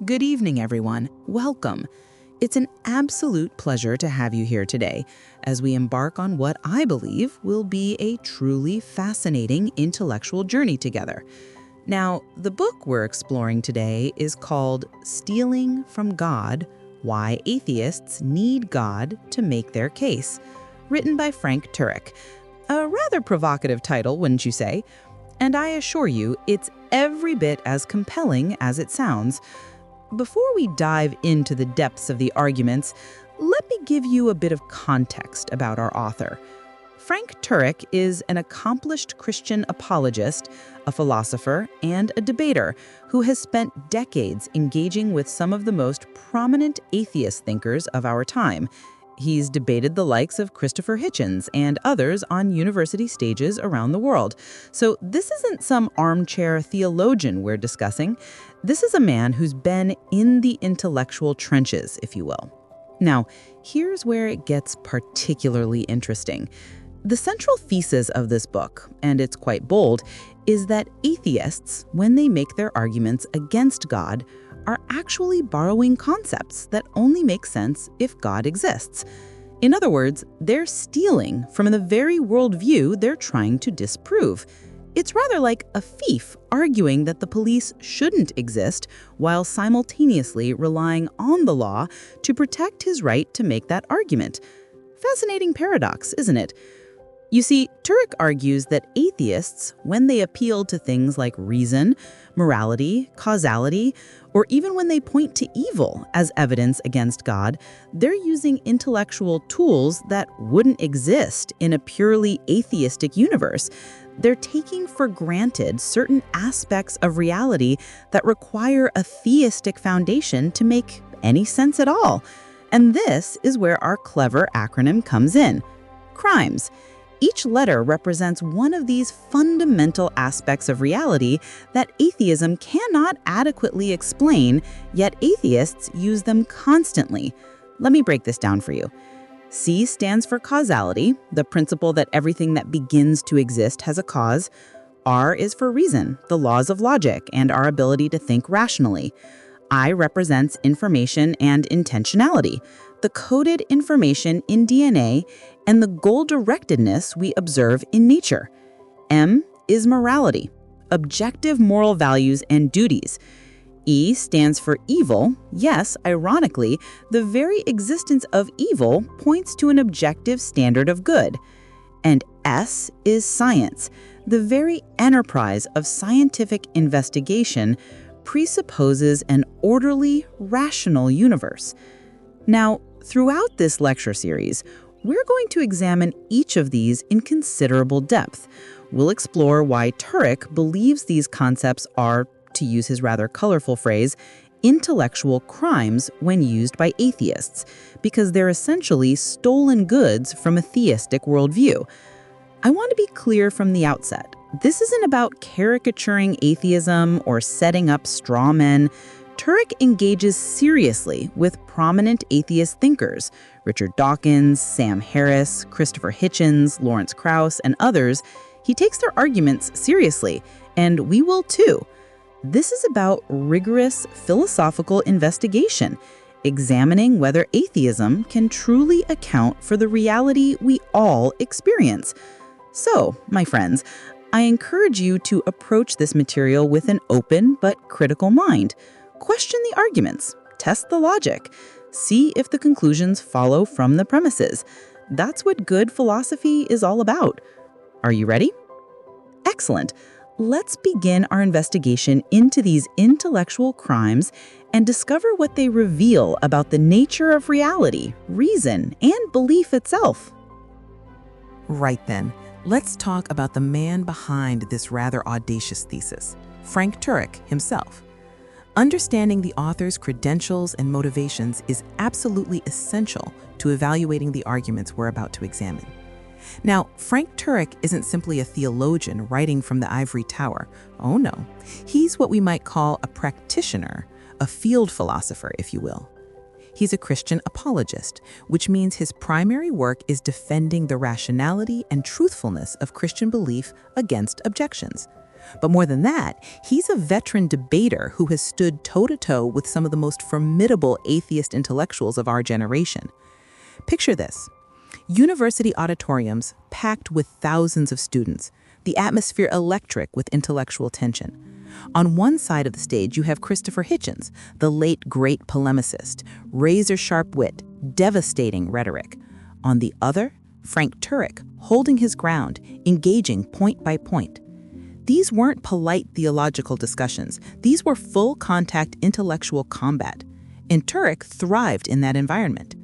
Good evening, everyone. Welcome. It's an absolute pleasure to have you here today as we embark on what I believe will be a truly fascinating intellectual journey together. Now, the book we're exploring today is called Stealing from God: Why Atheists Need God to Make Their Case, written by Frank Turek. A rather provocative title, wouldn't you say? And I assure you, it's every bit as compelling as it sounds. Before we dive into the depths of the arguments, let me give you a bit of context about our author. Frank Turek is an accomplished Christian apologist, a philosopher, and a debater who has spent decades engaging with some of the most prominent atheist thinkers of our time. He's debated the likes of Christopher Hitchens and others on university stages around the world. So this isn't some armchair theologian we're discussing. This is a man who's been in the intellectual trenches, if you will. Now, here's where it gets particularly interesting. The central thesis of this book, and it's quite bold, is that atheists, when they make their arguments against God, are actually borrowing concepts that only make sense if God exists. In other words, they're stealing from the very worldview they're trying to disprove. It's rather like a thief arguing that the police shouldn't exist while simultaneously relying on the law to protect his right to make that argument. Fascinating paradox, isn't it? You see, Turek argues that atheists, when they appeal to things like reason, morality, causality, or even when they point to evil as evidence against God, they're using intellectual tools that wouldn't exist in a purely atheistic universe. They're taking for granted certain aspects of reality that require a theistic foundation to make any sense at all. And this is where our clever acronym comes in: CRIMES. Each letter represents one of these fundamental aspects of reality that atheism cannot adequately explain, yet atheists use them constantly. Let me break this down for you. C stands for causality, the principle that everything that begins to exist has a cause. R is for reason, the laws of logic and our ability to think rationally. I represents information and intentionality, the coded information in DNA and the goal-directedness we observe in nature. M is morality, objective moral values and duties. E stands for evil. Yes, ironically, the very existence of evil points to an objective standard of good. And S is science. The very enterprise of scientific investigation presupposes an orderly, rational universe. Now, throughout this lecture series, we're going to examine each of these in considerable depth. We'll explore why Turek believes these concepts are, to use his rather colorful phrase, intellectual crimes when used by atheists, because they're essentially stolen goods from a theistic worldview. I want to be clear from the outset. This isn't about caricaturing atheism or setting up straw men. Turek engages seriously with prominent atheist thinkers, Richard Dawkins, Sam Harris, Christopher Hitchens, Lawrence Krauss, and others. He takes their arguments seriously, and we will too. This is about rigorous philosophical investigation, examining whether atheism can truly account for the reality we all experience. So, my friends, I encourage you to approach this material with an open but critical mind. Question the arguments, test the logic, see if the conclusions follow from the premises. That's what good philosophy is all about. Are you ready? Excellent. Let's begin our investigation into these intellectual crimes and discover what they reveal about the nature of reality, reason, and belief itself. Right then, let's talk about the man behind this rather audacious thesis, Frank Turek himself. Understanding the author's credentials and motivations is absolutely essential to evaluating the arguments we're about to examine. Now, Frank Turek isn't simply a theologian writing from the ivory tower. Oh no, he's what we might call a practitioner, a field philosopher, if you will. He's a Christian apologist, which means his primary work is defending the rationality and truthfulness of Christian belief against objections. But more than that, he's a veteran debater who has stood toe-to-toe with some of the most formidable atheist intellectuals of our generation. Picture this: university auditoriums packed with thousands of students, the atmosphere electric with intellectual tension. On one side of the stage, you have Christopher Hitchens, the late great polemicist, razor-sharp wit, devastating rhetoric. On the other, Frank Turek, holding his ground, engaging point by point. These weren't polite theological discussions. These were full-contact intellectual combat. And Turek thrived in that environment.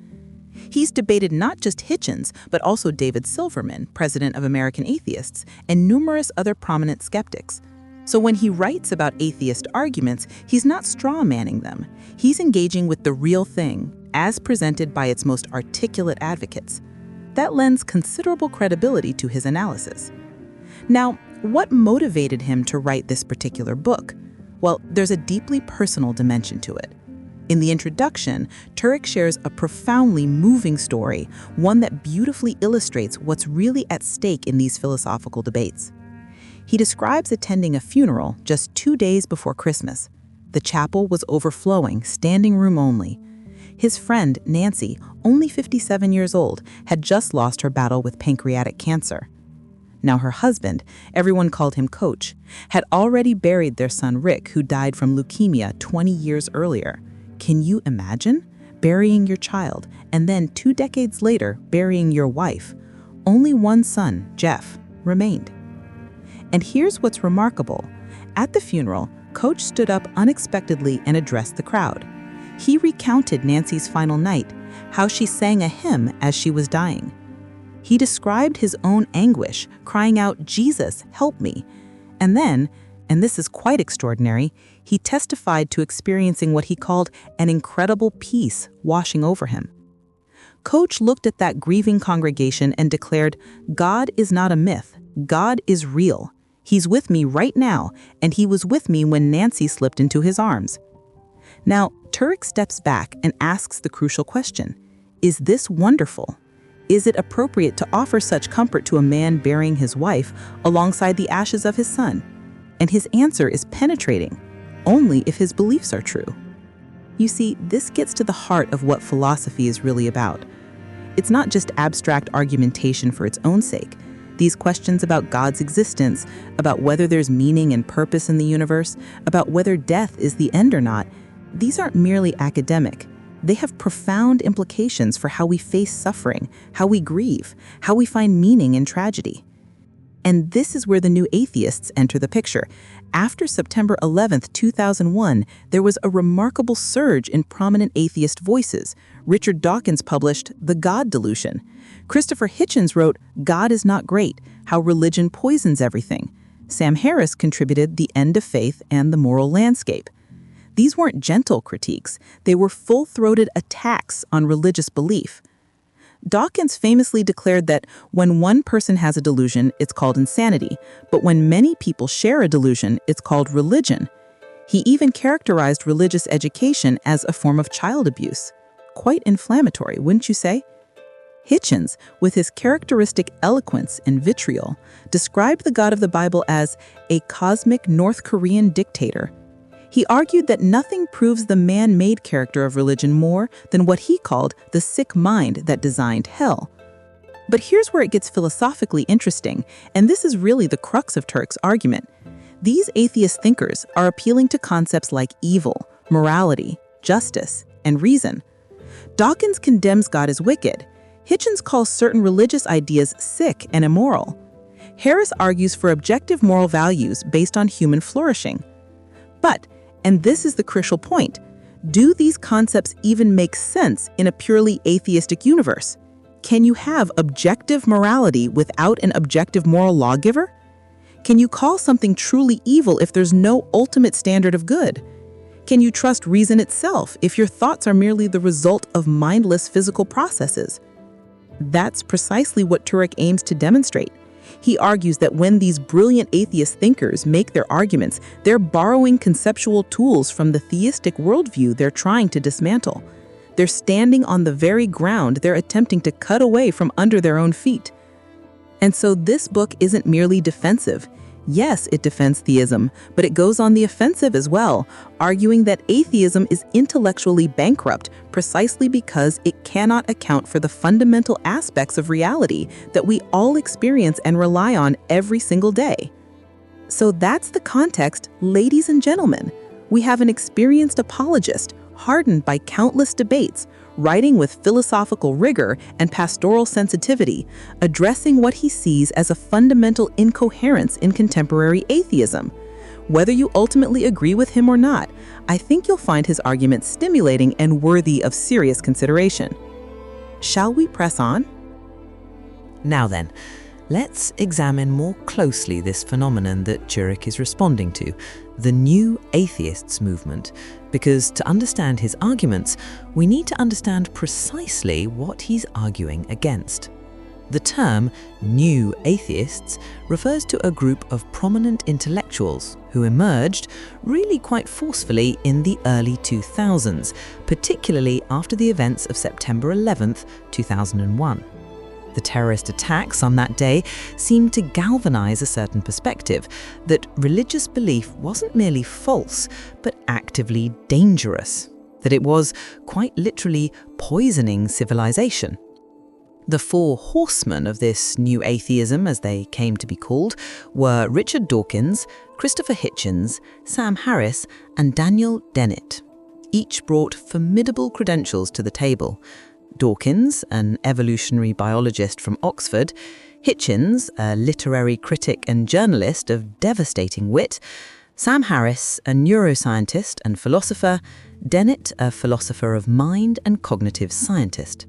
He's debated not just Hitchens, but also David Silverman, president of American Atheists, and numerous other prominent skeptics. So when he writes about atheist arguments, he's not straw-manning them. He's engaging with the real thing, as presented by its most articulate advocates. That lends considerable credibility to his analysis. Now, what motivated him to write this particular book? Well, there's a deeply personal dimension to it. In the introduction, Turek shares a profoundly moving story, one that beautifully illustrates what's really at stake in these philosophical debates. He describes attending a funeral just 2 days before Christmas. The chapel was overflowing, standing room only. His friend, Nancy, only 57 years old, had just lost her battle with pancreatic cancer. Now her husband, everyone called him Coach, had already buried their son Rick, who died from leukemia 20 years earlier. Can you imagine? Burying your child, and then 2 decades later, burying your wife. Only one son, Jeff, remained. And here's what's remarkable. At the funeral, Coach stood up unexpectedly and addressed the crowd. He recounted Nancy's final night, how she sang a hymn as she was dying. He described his own anguish, crying out, "Jesus, help me." And then, and this is quite extraordinary, he testified to experiencing what he called an incredible peace washing over him. Coach looked at that grieving congregation and declared, "God is not a myth. God is real. He's with me right now, and he was with me when Nancy slipped into his arms." Now, Turek steps back and asks the crucial question: is this wonderful? Is it appropriate to offer such comfort to a man burying his wife alongside the ashes of his son? And his answer is penetrating, only if his beliefs are true. You see, this gets to the heart of what philosophy is really about. It's not just abstract argumentation for its own sake. These questions about God's existence, about whether there's meaning and purpose in the universe, about whether death is the end or not, these aren't merely academic. They have profound implications for how we face suffering, how we grieve, how we find meaning in tragedy. And this is where the new atheists enter the picture. After September 11th, 2001, there was a remarkable surge in prominent atheist voices. Richard Dawkins published The God Delusion. Christopher Hitchens wrote God is Not Great, How Religion Poisons Everything. Sam Harris contributed The End of Faith and The Moral Landscape. These weren't gentle critiques. They were full-throated attacks on religious belief. Dawkins famously declared that when one person has a delusion, it's called insanity, but when many people share a delusion, it's called religion. He even characterized religious education as a form of child abuse. Quite inflammatory, wouldn't you say? Hitchens, with his characteristic eloquence and vitriol, described the God of the Bible as a cosmic North Korean dictator. He argued that nothing proves the man-made character of religion more than what he called the sick mind that designed hell. But here's where it gets philosophically interesting, and this is really the crux of Turek's argument. These atheist thinkers are appealing to concepts like evil, morality, justice, and reason. Dawkins condemns God as wicked. Hitchens calls certain religious ideas sick and immoral. Harris argues for objective moral values based on human flourishing. But, and this is the crucial point, do these concepts even make sense in a purely atheistic universe? Can you have objective morality without an objective moral lawgiver? Can you call something truly evil if there's no ultimate standard of good? Can you trust reason itself if your thoughts are merely the result of mindless physical processes? That's precisely what Turek aims to demonstrate. He argues that when these brilliant atheist thinkers make their arguments, they're borrowing conceptual tools from the theistic worldview they're trying to dismantle. They're standing on the very ground they're attempting to cut away from under their own feet. And so this book isn't merely defensive. Yes, it defends theism, but it goes on the offensive as well, arguing that atheism is intellectually bankrupt precisely because it cannot account for the fundamental aspects of reality that we all experience and rely on every single day. So that's the context, ladies and gentlemen. We have an experienced apologist, hardened by countless debates, writing with philosophical rigor and pastoral sensitivity, addressing what he sees as a fundamental incoherence in contemporary atheism. Whether you ultimately agree with him or not, I think you'll find his argument stimulating and worthy of serious consideration. Shall we press on? Now then, let's examine more closely this phenomenon that Turek is responding to, the New Atheists movement, because to understand his arguments, we need to understand precisely what he's arguing against. The term New Atheists refers to a group of prominent intellectuals who emerged really quite forcefully in the early 2000s, particularly after the events of September 11th, 2001. The terrorist attacks on that day seemed to galvanize a certain perspective that religious belief wasn't merely false, but actively dangerous, that it was quite literally poisoning civilization. The four horsemen of this new atheism, as they came to be called, were Richard Dawkins, Christopher Hitchens, Sam Harris, and Daniel Dennett. Each brought formidable credentials to the table. Dawkins, an evolutionary biologist from Oxford, Hitchens, a literary critic and journalist of devastating wit, Sam Harris, a neuroscientist and philosopher, Dennett, a philosopher of mind and cognitive scientist.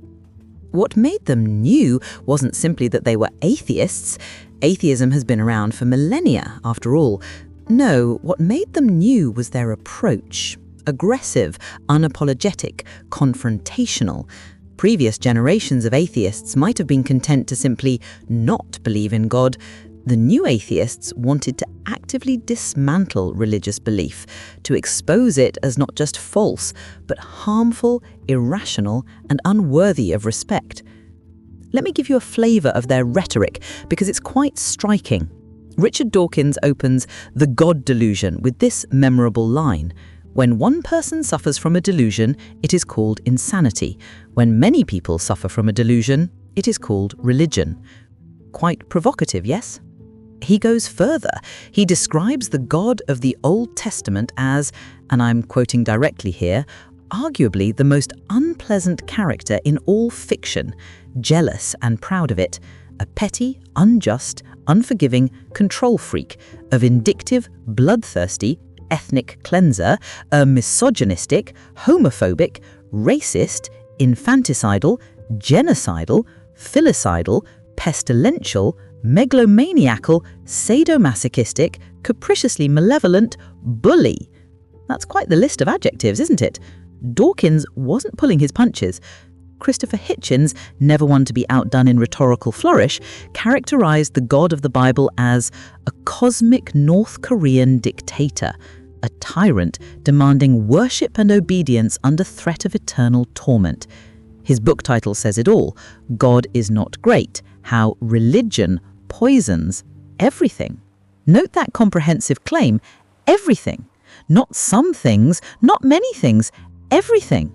What made them new wasn't simply that they were atheists. Atheism has been around for millennia, after all. No, what made them new was their approach. Aggressive, unapologetic, confrontational. Previous generations of atheists might have been content to simply not believe in God. The new atheists wanted to actively dismantle religious belief, to expose it as not just false, but harmful, irrational, and unworthy of respect. Let me give you a flavor of their rhetoric, because it's quite striking. Richard Dawkins opens The God Delusion with this memorable line: "When one person suffers from a delusion, it is called insanity. When many people suffer from a delusion, it is called religion." Quite provocative, yes? He goes further. He describes the God of the Old Testament as, and I'm quoting directly here, arguably the most unpleasant character in all fiction, jealous and proud of it, a petty, unjust, unforgiving control freak, a vindictive, bloodthirsty, ethnic cleanser, a misogynistic, homophobic, racist, infanticidal, genocidal, filicidal, pestilential, megalomaniacal, sadomasochistic, capriciously malevolent bully. That's quite the list of adjectives, isn't it? Dawkins wasn't pulling his punches. Christopher Hitchens, never one to be outdone in rhetorical flourish, characterized the God of the Bible as a cosmic North Korean dictator, a tyrant demanding worship and obedience under threat of eternal torment. His book title says it all: God is Not Great, How Religion Poisons Everything. Note that comprehensive claim: everything. Not some things, not many things, everything.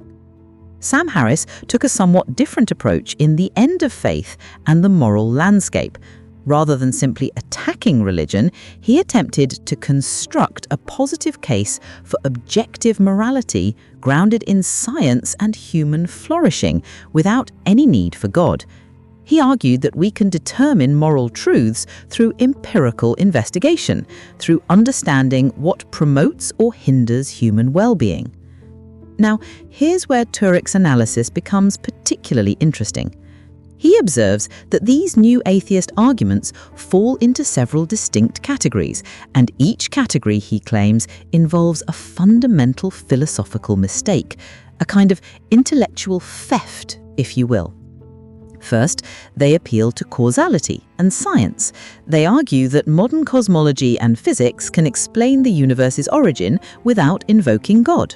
Sam Harris took a somewhat different approach in The End of Faith and the Moral Landscape. Rather than simply attacking religion, he attempted to construct a positive case for objective morality grounded in science and human flourishing without any need for God. He argued that we can determine moral truths through empirical investigation, through understanding what promotes or hinders human well-being. Now, here's where Turek's analysis becomes particularly interesting. He observes that these new atheist arguments fall into several distinct categories, and each category, he claims, involves a fundamental philosophical mistake, a kind of intellectual theft, if you will. First, they appeal to causality and science. They argue that modern cosmology and physics can explain the universe's origin without invoking God.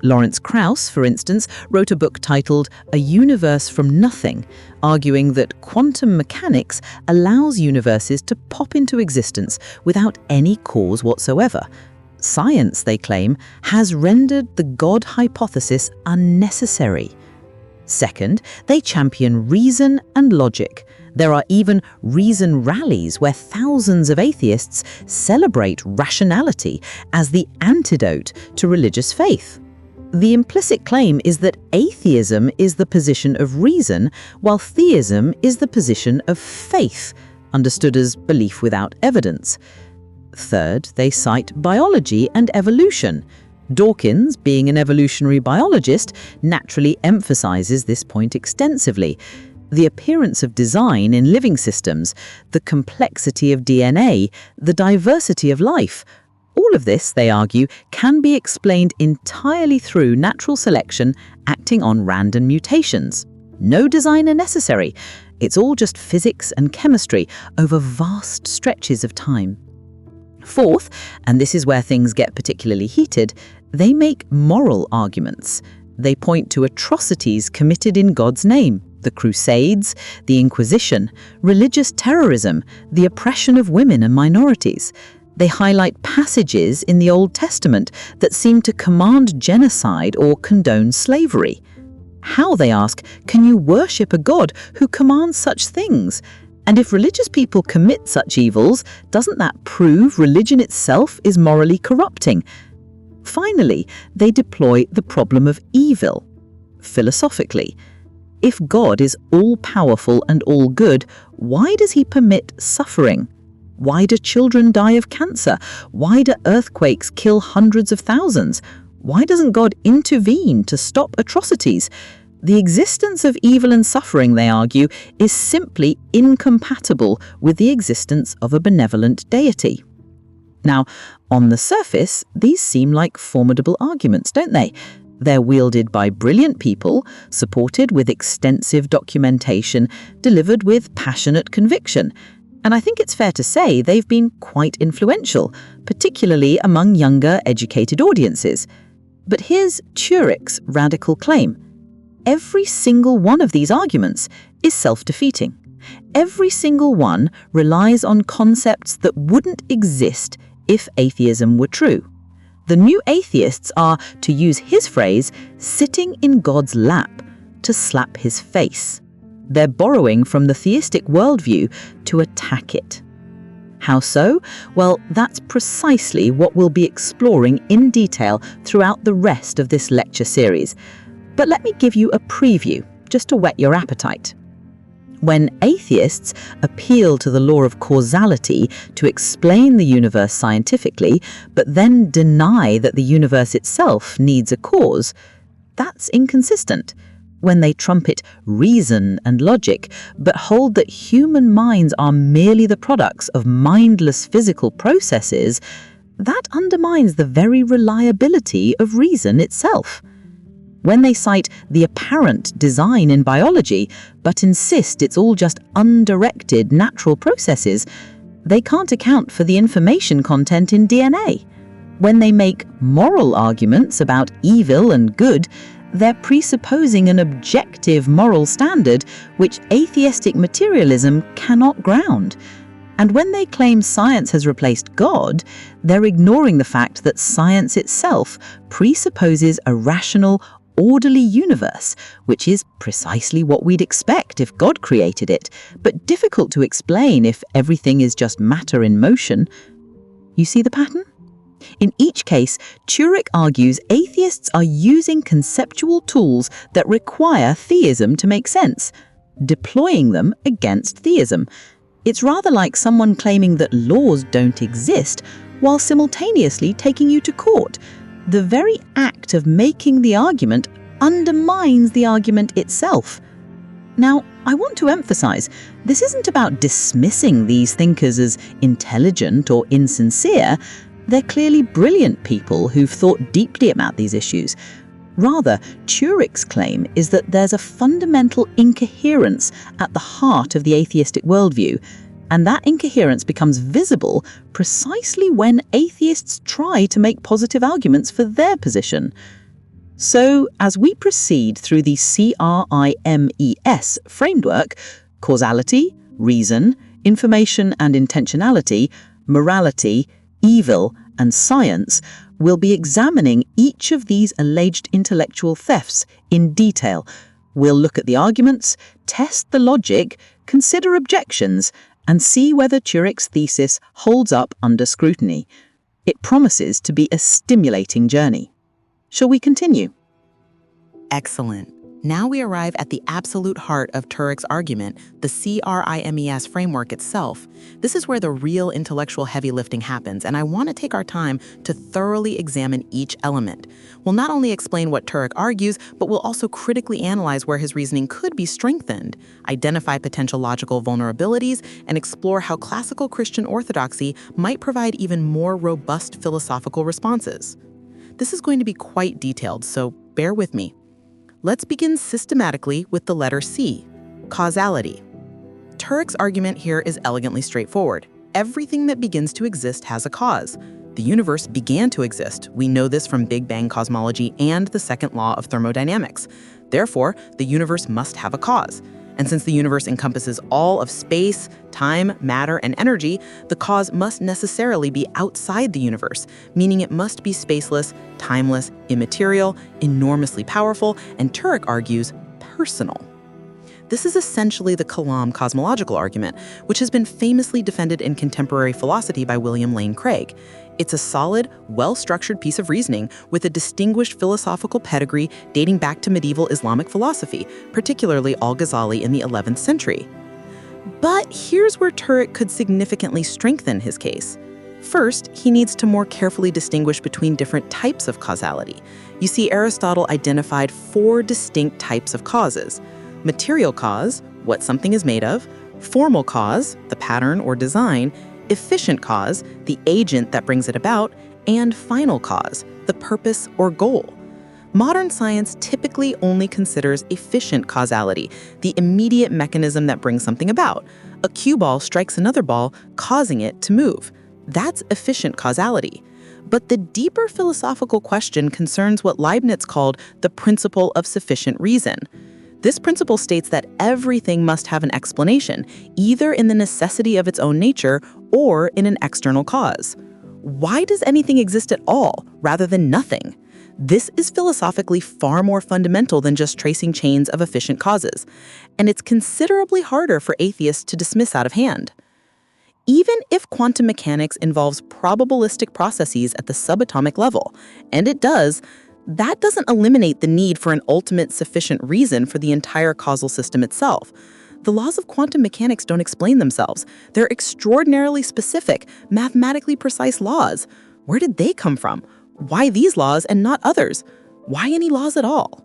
Lawrence Krauss, for instance, wrote a book titled A Universe from Nothing, arguing that quantum mechanics allows universes to pop into existence without any cause whatsoever. Science, they claim, has rendered the God hypothesis unnecessary. Second, they champion reason and logic. There are even reason rallies where thousands of atheists celebrate rationality as the antidote to religious faith. The implicit claim is that atheism is the position of reason, while theism is the position of faith, understood as belief without evidence. Third, they cite biology and evolution. Dawkins, being an evolutionary biologist, naturally emphasizes this point extensively. The appearance of design in living systems, the complexity of DNA, the diversity of life, all of this, they argue, can be explained entirely through natural selection acting on random mutations. No designer necessary. It's all just physics and chemistry over vast stretches of time. Fourth, and this is where things get particularly heated, they make moral arguments. They point to atrocities committed in God's name: the Crusades, the Inquisition, religious terrorism, the oppression of women and minorities. They highlight passages in the Old Testament that seem to command genocide or condone slavery. How, they ask, can you worship a God who commands such things? And if religious people commit such evils, doesn't that prove religion itself is morally corrupting? Finally, they deploy the problem of evil. Philosophically, if God is all-powerful and all-good, why does he permit suffering? Why do children die of cancer? Why do earthquakes kill hundreds of thousands? Why doesn't God intervene to stop atrocities? The existence of evil and suffering, they argue, is simply incompatible with the existence of a benevolent deity. Now, on the surface, these seem like formidable arguments, don't they? They're wielded by brilliant people, supported with extensive documentation, delivered with passionate conviction. And I think it's fair to say they've been quite influential, particularly among younger, educated audiences. But here's Turek's radical claim. Every single one of these arguments is self-defeating. Every single one relies on concepts that wouldn't exist if atheism were true. The new atheists are, to use his phrase, sitting in God's lap to slap his face. They're borrowing from the theistic worldview to attack it. How so? Well, that's precisely what we'll be exploring in detail throughout the rest of this lecture series. But let me give you a preview, just to whet your appetite. When atheists appeal to the law of causality to explain the universe scientifically, but then deny that the universe itself needs a cause, that's inconsistent. When they trumpet reason and logic, but hold that human minds are merely the products of mindless physical processes, that undermines the very reliability of reason itself. When they cite the apparent design in biology, but insist it's all just undirected natural processes, they can't account for the information content in DNA. When they make moral arguments about evil and good, they're presupposing an objective moral standard which atheistic materialism cannot ground. And when they claim science has replaced God, they're ignoring the fact that science itself presupposes a rational, orderly universe, which is precisely what we'd expect if God created it, but difficult to explain if everything is just matter in motion. You see the pattern? In each case, Turek argues atheists are using conceptual tools that require theism to make sense, deploying them against theism. It's rather like someone claiming that laws don't exist while simultaneously taking you to court. The very act of making the argument undermines the argument itself. Now, I want to emphasize, this isn't about dismissing these thinkers as intelligent or insincere. They're clearly brilliant people who've thought deeply about these issues. Rather, Turek's claim is that there's a fundamental incoherence at the heart of the atheistic worldview, and that incoherence becomes visible precisely when atheists try to make positive arguments for their position. So, as we proceed through the CRIMES framework, causality, reason, information and intentionality, morality, evil, and science, we'll be examining each of these alleged intellectual thefts in detail. We'll look at the arguments, test the logic, consider objections, and see whether Turek's thesis holds up under scrutiny. It promises to be a stimulating journey. Shall we continue? Excellent. Now we arrive at the absolute heart of Turek's argument, the CRIMES framework itself. This is where the real intellectual heavy lifting happens, and I want to take our time to thoroughly examine each element. We'll not only explain what Turek argues, but we'll also critically analyze where his reasoning could be strengthened, identify potential logical vulnerabilities, and explore how classical Christian orthodoxy might provide even more robust philosophical responses. This is going to be quite detailed, so bear with me. Let's begin systematically with the letter C, causality. Turek's argument here is elegantly straightforward. Everything that begins to exist has a cause. The universe began to exist. We know this from Big Bang cosmology and the second law of thermodynamics. Therefore, the universe must have a cause. And since the universe encompasses all of space, time, matter, and energy, the cause must necessarily be outside the universe, meaning it must be spaceless, timeless, immaterial, enormously powerful, and Turek argues, personal. This is essentially the Kalam cosmological argument, which has been famously defended in contemporary philosophy by William Lane Craig. It's a solid, well-structured piece of reasoning with a distinguished philosophical pedigree dating back to medieval Islamic philosophy, particularly Al-Ghazali in the 11th century. But here's where Turek could significantly strengthen his case. First, he needs to more carefully distinguish between different types of causality. You see, Aristotle identified 4 distinct types of causes: material cause, what something is made of; formal cause, the pattern or design; efficient cause, the agent that brings it about; and final cause, the purpose or goal. Modern science typically only considers efficient causality, the immediate mechanism that brings something about. A cue ball strikes another ball, causing it to move. That's efficient causality. But the deeper philosophical question concerns what Leibniz called the principle of sufficient reason. This principle states that everything must have an explanation, either in the necessity of its own nature or in an external cause. Why does anything exist at all, rather than nothing? This is philosophically far more fundamental than just tracing chains of efficient causes, and it's considerably harder for atheists to dismiss out of hand. Even if quantum mechanics involves probabilistic processes at the subatomic level, and it does, that doesn't eliminate the need for an ultimate sufficient reason for the entire causal system itself. The laws of quantum mechanics don't explain themselves. They're extraordinarily specific, mathematically precise laws. Where did they come from? Why these laws and not others? Why any laws at all?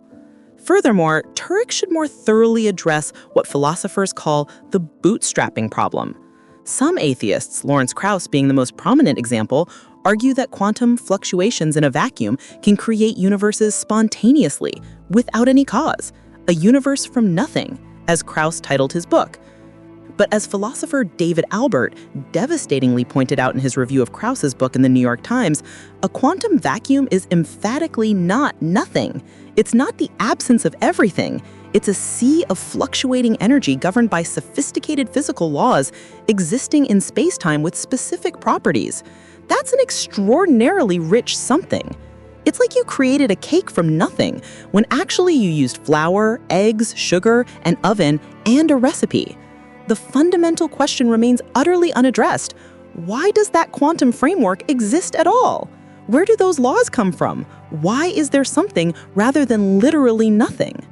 Furthermore, Turek should more thoroughly address what philosophers call the bootstrapping problem. Some atheists, Lawrence Krauss being the most prominent example, argue that quantum fluctuations in a vacuum can create universes spontaneously, without any cause, a universe from nothing, as Krauss titled his book. But as philosopher David Albert devastatingly pointed out in his review of Krauss's book in the New York Times, a quantum vacuum is emphatically not nothing. It's not the absence of everything. It's a sea of fluctuating energy governed by sophisticated physical laws existing in space-time with specific properties. That's an extraordinarily rich something. It's like you created a cake from nothing, when actually you used flour, eggs, sugar, an oven, and a recipe. The fundamental question remains utterly unaddressed. Why does that quantum framework exist at all? Where do those laws come from? Why is there something rather than literally nothing?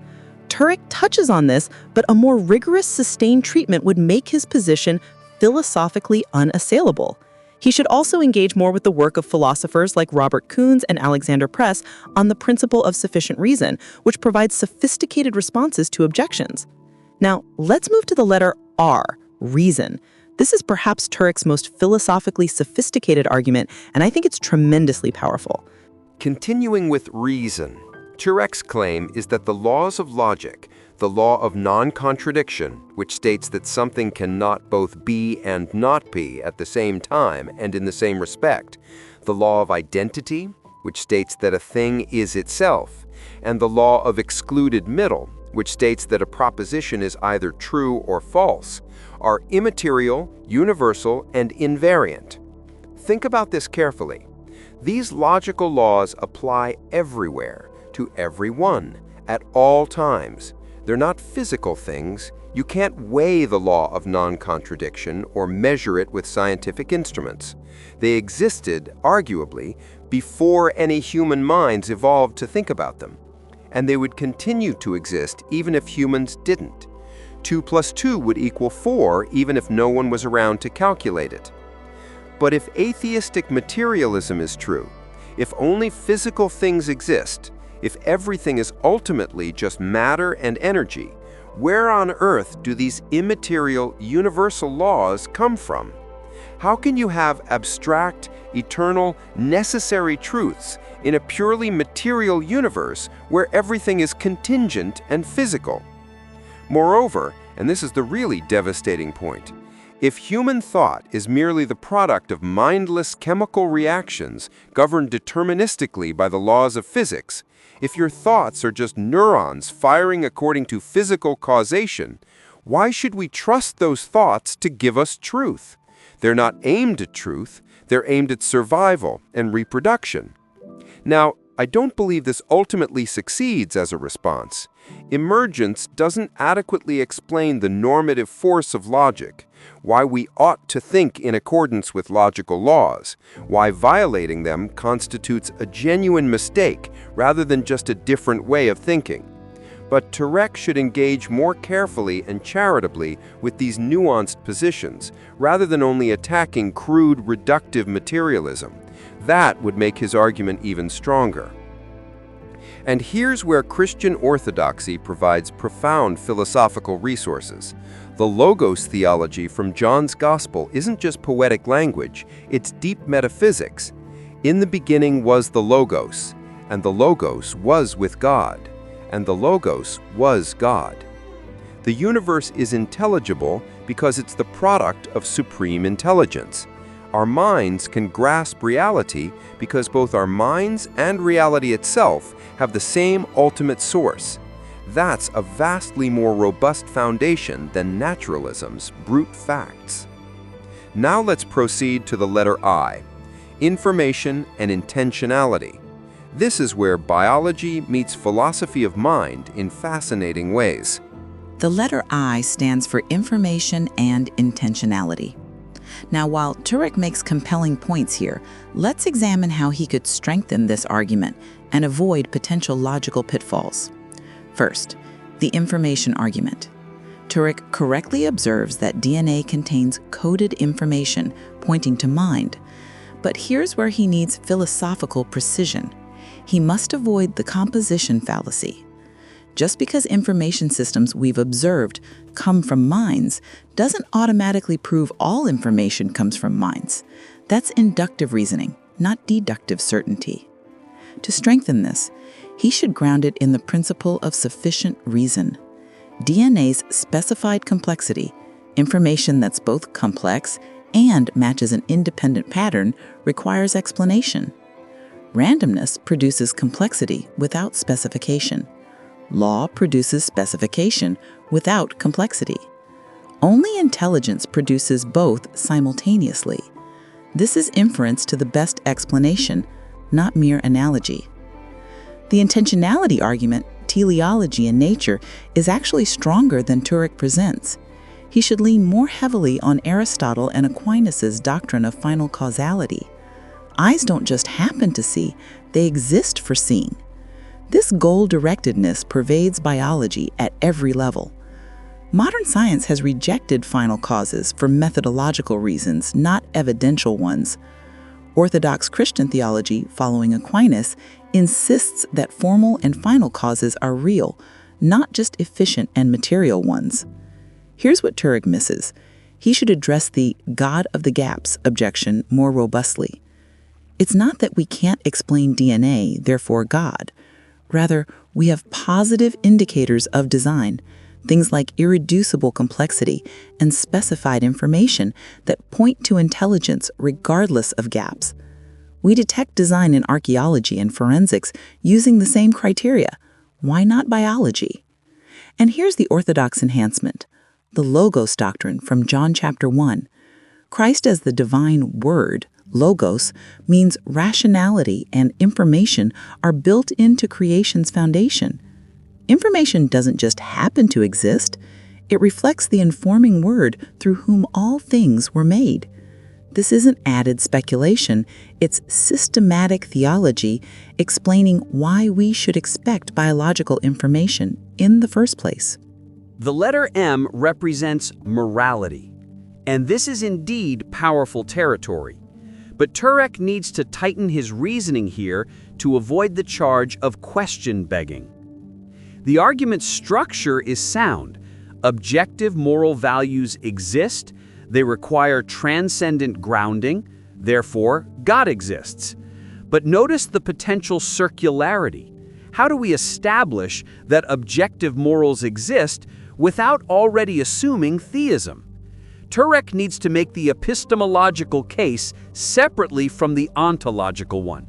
Turek touches on this, but a more rigorous, sustained treatment would make his position philosophically unassailable. He should also engage more with the work of philosophers like Robert Koons and Alexander Press on the principle of sufficient reason, which provides sophisticated responses to objections. Now, let's move to the letter R, reason. This is perhaps Turek's most philosophically sophisticated argument, and I think it's tremendously powerful. Continuing with reason, Turek's claim is that the laws of logic, the law of non-contradiction, which states that something cannot both be and not be at the same time and in the same respect, the law of identity, which states that a thing is itself, and the law of excluded middle, which states that a proposition is either true or false, are immaterial, universal, and invariant. Think about this carefully. These logical laws apply everywhere, to everyone, at all times. They're not physical things. You can't weigh the law of non-contradiction or measure it with scientific instruments. They existed, arguably, before any human minds evolved to think about them. And they would continue to exist even if humans didn't. 2 plus 2 would equal 4 even if no one was around to calculate it. But if atheistic materialism is true, if only physical things exist, if everything is ultimately just matter and energy, where on earth do these immaterial, universal laws come from? How can you have abstract, eternal, necessary truths in a purely material universe where everything is contingent and physical? Moreover, and this is the really devastating point, if human thought is merely the product of mindless chemical reactions governed deterministically by the laws of physics, if your thoughts are just neurons firing according to physical causation, why should we trust those thoughts to give us truth? They're not aimed at truth, they're aimed at survival and reproduction. Now, I don't believe this ultimately succeeds as a response. Emergence doesn't adequately explain the normative force of logic, why we ought to think in accordance with logical laws, why violating them constitutes a genuine mistake rather than just a different way of thinking. But Turek should engage more carefully and charitably with these nuanced positions, rather than only attacking crude, reductive materialism. That would make his argument even stronger. And here's where Christian orthodoxy provides profound philosophical resources. The Logos theology from John's Gospel isn't just poetic language, it's deep metaphysics. In the beginning was the Logos, and the Logos was with God, and the Logos was God. The universe is intelligible because it's the product of supreme intelligence. Our minds can grasp reality because both our minds and reality itself have the same ultimate source. That's a vastly more robust foundation than naturalism's brute facts. Now let's proceed to the letter I, information and intentionality. This is where biology meets philosophy of mind in fascinating ways. The letter I stands for information and intentionality. Now, while Turek makes compelling points here, let's examine how he could strengthen this argument and avoid potential logical pitfalls. First, the information argument. Turek correctly observes that DNA contains coded information pointing to mind. But here's where he needs philosophical precision. He must avoid the composition fallacy. Just because information systems we've observed come from minds doesn't automatically prove all information comes from minds. That's inductive reasoning, not deductive certainty. To strengthen this, he should ground it in the principle of sufficient reason. DNA's specified complexity, information that's both complex and matches an independent pattern, requires explanation. Randomness produces complexity without specification. Law produces specification without complexity. Only intelligence produces both simultaneously. This is inference to the best explanation, not mere analogy. The intentionality argument, teleology in nature, is actually stronger than Turek presents. He should lean more heavily on Aristotle and Aquinas' doctrine of final causality. Eyes don't just happen to see, they exist for seeing. This goal-directedness pervades biology at every level. Modern science has rejected final causes for methodological reasons, not evidential ones. Orthodox Christian theology, following Aquinas, insists that formal and final causes are real, not just efficient and material ones. Here's what Turek misses. He should address the God of the gaps objection more robustly. It's not that we can't explain DNA, therefore God. Rather, we have positive indicators of design, things like irreducible complexity and specified information that point to intelligence regardless of gaps. We detect design in archaeology and forensics using the same criteria. Why not biology? And here's the orthodox enhancement, the Logos doctrine from John chapter 1. Christ as the divine word, Logos, means rationality and information are built into creation's foundation. Information doesn't just happen to exist. It reflects the informing word through whom all things were made. This isn't added speculation, it's systematic theology explaining why we should expect biological information in the first place. The letter M represents morality, and this is indeed powerful territory. But Turek needs to tighten his reasoning here to avoid the charge of question begging. The argument's structure is sound. Objective moral values exist, they require transcendent grounding, therefore God exists. But notice the potential circularity. How do we establish that objective morals exist without already assuming theism? Turek needs to make the epistemological case separately from the ontological one.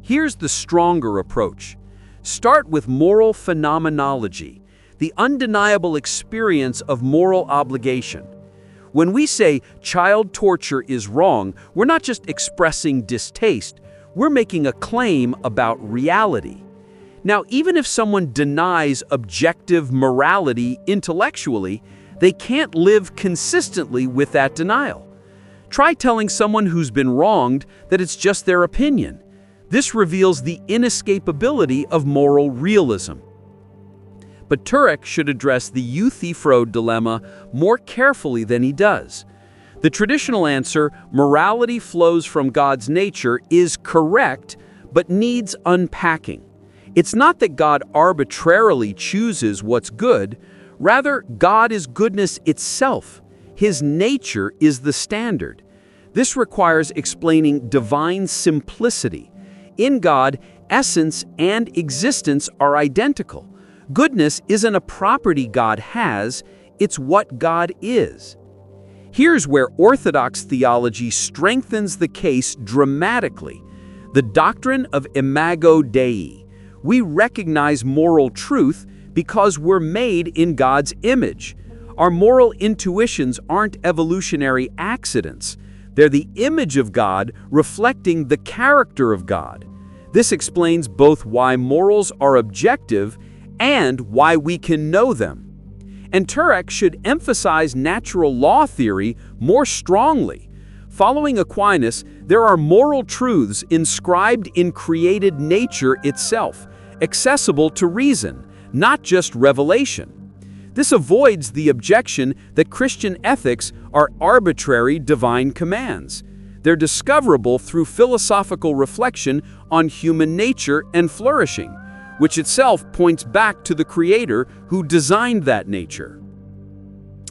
Here's the stronger approach. Start with moral phenomenology, the undeniable experience of moral obligation. When we say child torture is wrong, we're not just expressing distaste, we're making a claim about reality. Now, even if someone denies objective morality intellectually, they can't live consistently with that denial. Try telling someone who's been wronged that it's just their opinion. This reveals the inescapability of moral realism. But Turek should address the Euthyphro dilemma more carefully than he does. The traditional answer, morality flows from God's nature, is correct, but needs unpacking. It's not that God arbitrarily chooses what's good, rather, God is goodness itself. His nature is the standard. This requires explaining divine simplicity. In God, essence and existence are identical. Goodness isn't a property God has, it's what God is. Here's where Orthodox theology strengthens the case dramatically. The doctrine of imago Dei. We recognize moral truth because we're made in God's image. Our moral intuitions aren't evolutionary accidents. They're the image of God reflecting the character of God. This explains both why morals are objective and why we can know them. And Turek should emphasize natural law theory more strongly. Following Aquinas, there are moral truths inscribed in created nature itself, accessible to reason, not just revelation. This avoids the objection that Christian ethics are arbitrary divine commands. They're discoverable through philosophical reflection on human nature and flourishing, which itself points back to the Creator who designed that nature.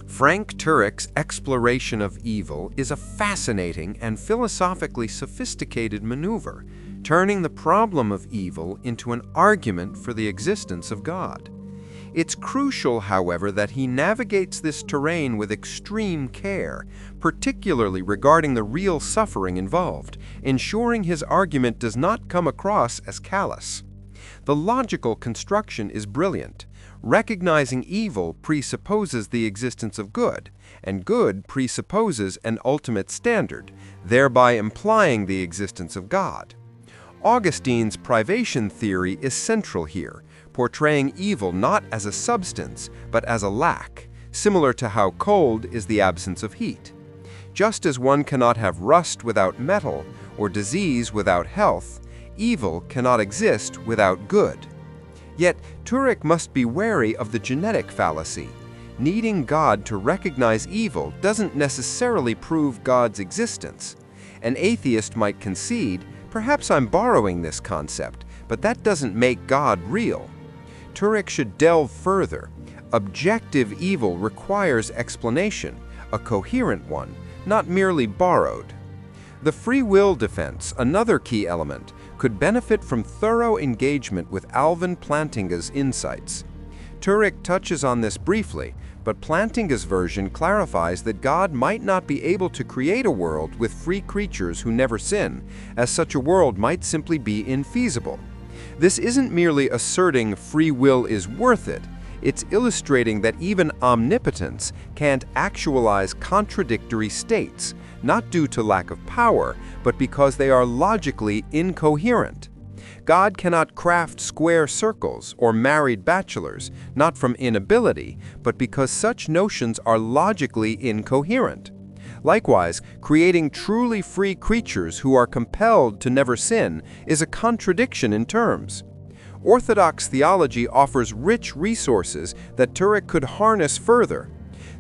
Frank Turek's exploration of evil is a fascinating and philosophically sophisticated maneuver, turning the problem of evil into an argument for the existence of God. It's crucial, however, that he navigates this terrain with extreme care, particularly regarding the real suffering involved, ensuring his argument does not come across as callous. The logical construction is brilliant. Recognizing evil presupposes the existence of good, and good presupposes an ultimate standard, thereby implying the existence of God. Augustine's privation theory is central here, portraying evil not as a substance, but as a lack, similar to how cold is the absence of heat. Just as one cannot have rust without metal, or disease without health, evil cannot exist without good. Yet, Turek must be wary of the genetic fallacy. Needing God to recognize evil doesn't necessarily prove God's existence. An atheist might concede, perhaps I'm borrowing this concept, but that doesn't make God real. Turek should delve further. Objective evil requires explanation, a coherent one, not merely borrowed. The free will defense, another key element, could benefit from thorough engagement with Alvin Plantinga's insights. Turek touches on this briefly, But Plantinga's version clarifies that God might not be able to create a world with free creatures who never sin, as such a world might simply be infeasible. This isn't merely asserting free will is worth it, it's illustrating that even omnipotence can't actualize contradictory states, not due to lack of power, but because they are logically incoherent. God cannot craft square circles or married bachelors, not from inability, but because such notions are logically incoherent. Likewise, creating truly free creatures who are compelled to never sin is a contradiction in terms. Orthodox theology offers rich resources that Turek could harness further.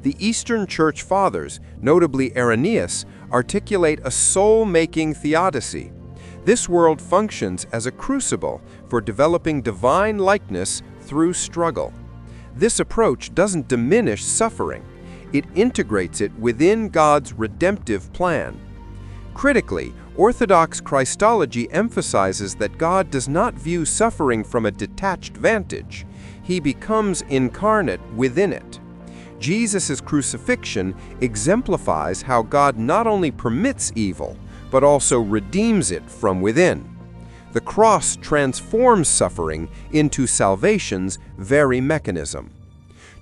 The Eastern Church Fathers, notably Irenaeus, articulate a soul-making theodicy. This world functions as a crucible for developing divine likeness through struggle. This approach doesn't diminish suffering. It integrates it within God's redemptive plan. Critically, Orthodox Christology emphasizes that God does not view suffering from a detached vantage. He becomes incarnate within it. Jesus' crucifixion exemplifies how God not only permits evil, but also redeems it from within. The cross transforms suffering into salvation's very mechanism.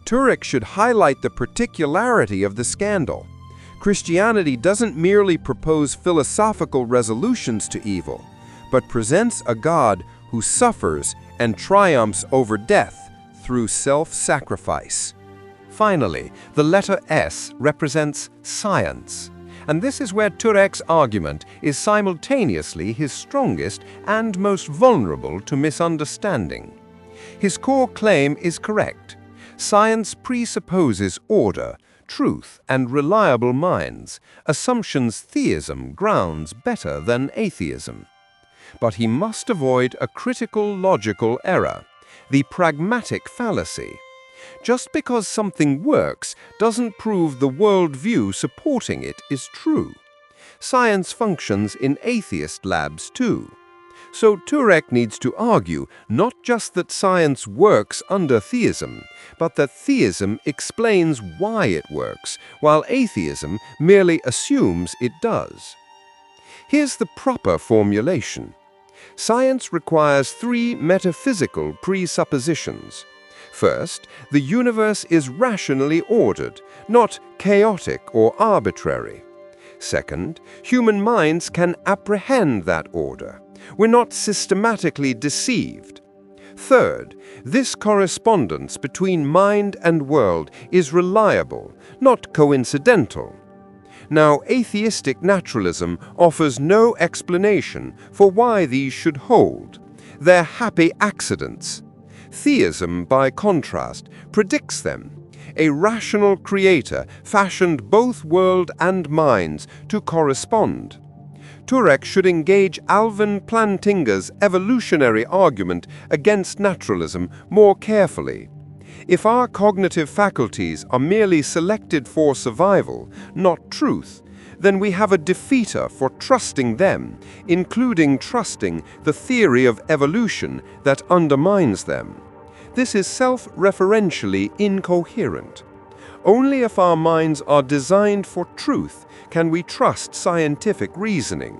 Turek should highlight the particularity of the scandal. Christianity doesn't merely propose philosophical resolutions to evil, but presents a God who suffers and triumphs over death through self-sacrifice. Finally, the letter S represents science, and this is where Turek's argument is simultaneously his strongest and most vulnerable to misunderstanding. His core claim is correct. Science presupposes order, truth, and reliable minds, assumptions theism grounds better than atheism. But he must avoid a critical logical error, the pragmatic fallacy. Just because something works doesn't prove the worldview supporting it is true. Science functions in atheist labs too. So Turek needs to argue not just that science works under theism, but that theism explains why it works, while atheism merely assumes it does. Here's the proper formulation. Science requires three metaphysical presuppositions. First, the universe is rationally ordered, not chaotic or arbitrary. Second, human minds can apprehend that order. We're not systematically deceived. Third, this correspondence between mind and world is reliable, not coincidental. Now, atheistic naturalism offers no explanation for why these should hold. They're happy accidents. Theism, by contrast, predicts them. A rational creator fashioned both world and minds to correspond. Turek should engage Alvin Plantinga's evolutionary argument against naturalism more carefully. If our cognitive faculties are merely selected for survival, not truth, then we have a defeater for trusting them, including trusting the theory of evolution that undermines them. This is self-referentially incoherent. Only if our minds are designed for truth can we trust scientific reasoning.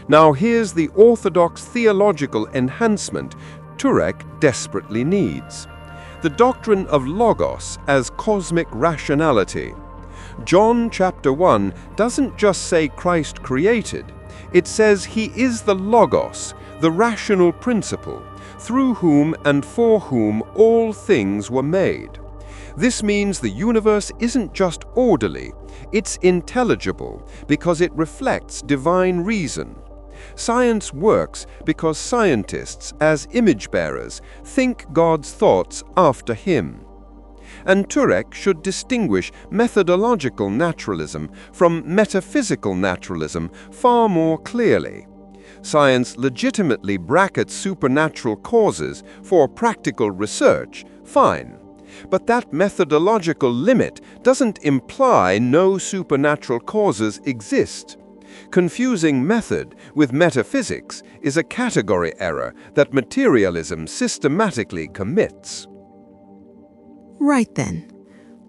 Now here's the orthodox theological enhancement Turek desperately needs. The doctrine of logos as cosmic rationality. John chapter 1 doesn't just say Christ created, it says he is the logos, the rational principle, through whom and for whom all things were made. This means the universe isn't just orderly, it's intelligible because it reflects divine reason. Science works because scientists, as image-bearers, think God's thoughts after him. And Turek should distinguish methodological naturalism from metaphysical naturalism far more clearly. Science legitimately brackets supernatural causes for practical research, fine. But that methodological limit doesn't imply no supernatural causes exist. Confusing method with metaphysics is a category error that materialism systematically commits. Right then.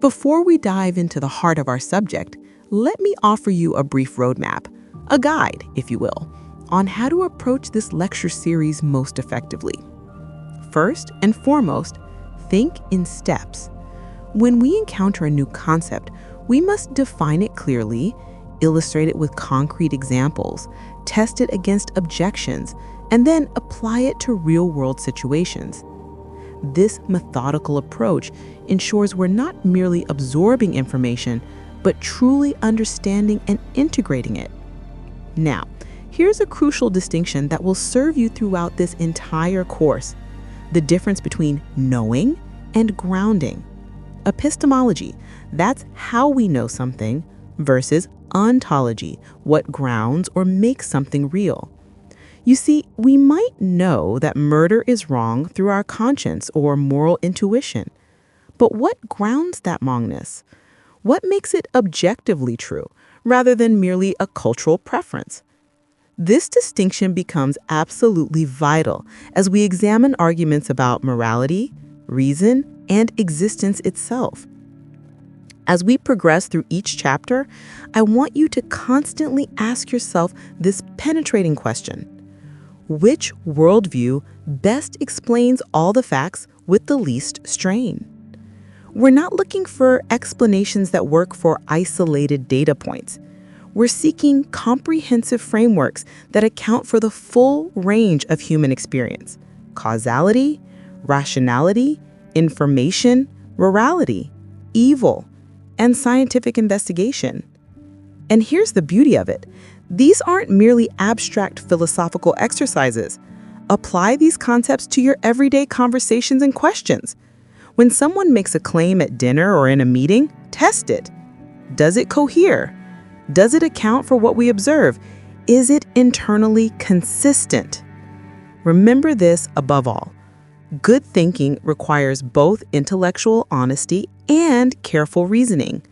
before we dive into the heart of our subject, let me offer you a brief roadmap, a guide, if you will, on how to approach this lecture series most effectively. First and foremost, think in steps. When we encounter a new concept, we must define it clearly, illustrate it with concrete examples, test it against objections, and then apply it to real-world situations. This methodical approach ensures we're not merely absorbing information, but truly understanding and integrating it. Now, here's a crucial distinction that will serve you throughout this entire course: the difference between knowing and grounding. Epistemology, that's how we know something, versus ontology, what grounds or makes something real. You see, we might know that murder is wrong through our conscience or moral intuition. But what grounds that wrongness? What makes it objectively true, rather than merely a cultural preference? This distinction becomes absolutely vital as we examine arguments about morality, reason, and existence itself. As we progress through each chapter, I want you to constantly ask yourself this penetrating question: which worldview best explains all the facts with the least strain? We're not looking for explanations that work for isolated data points. We're seeking comprehensive frameworks that account for the full range of human experience: causality, rationality, information, morality, evil, and scientific investigation. And here's the beauty of it: these aren't merely abstract philosophical exercises. Apply these concepts to your everyday conversations and questions. When someone makes a claim at dinner or in a meeting, test it. Does it cohere? Does it account for what we observe? Is it internally consistent? Remember this above all: good thinking requires both intellectual honesty and careful reasoning.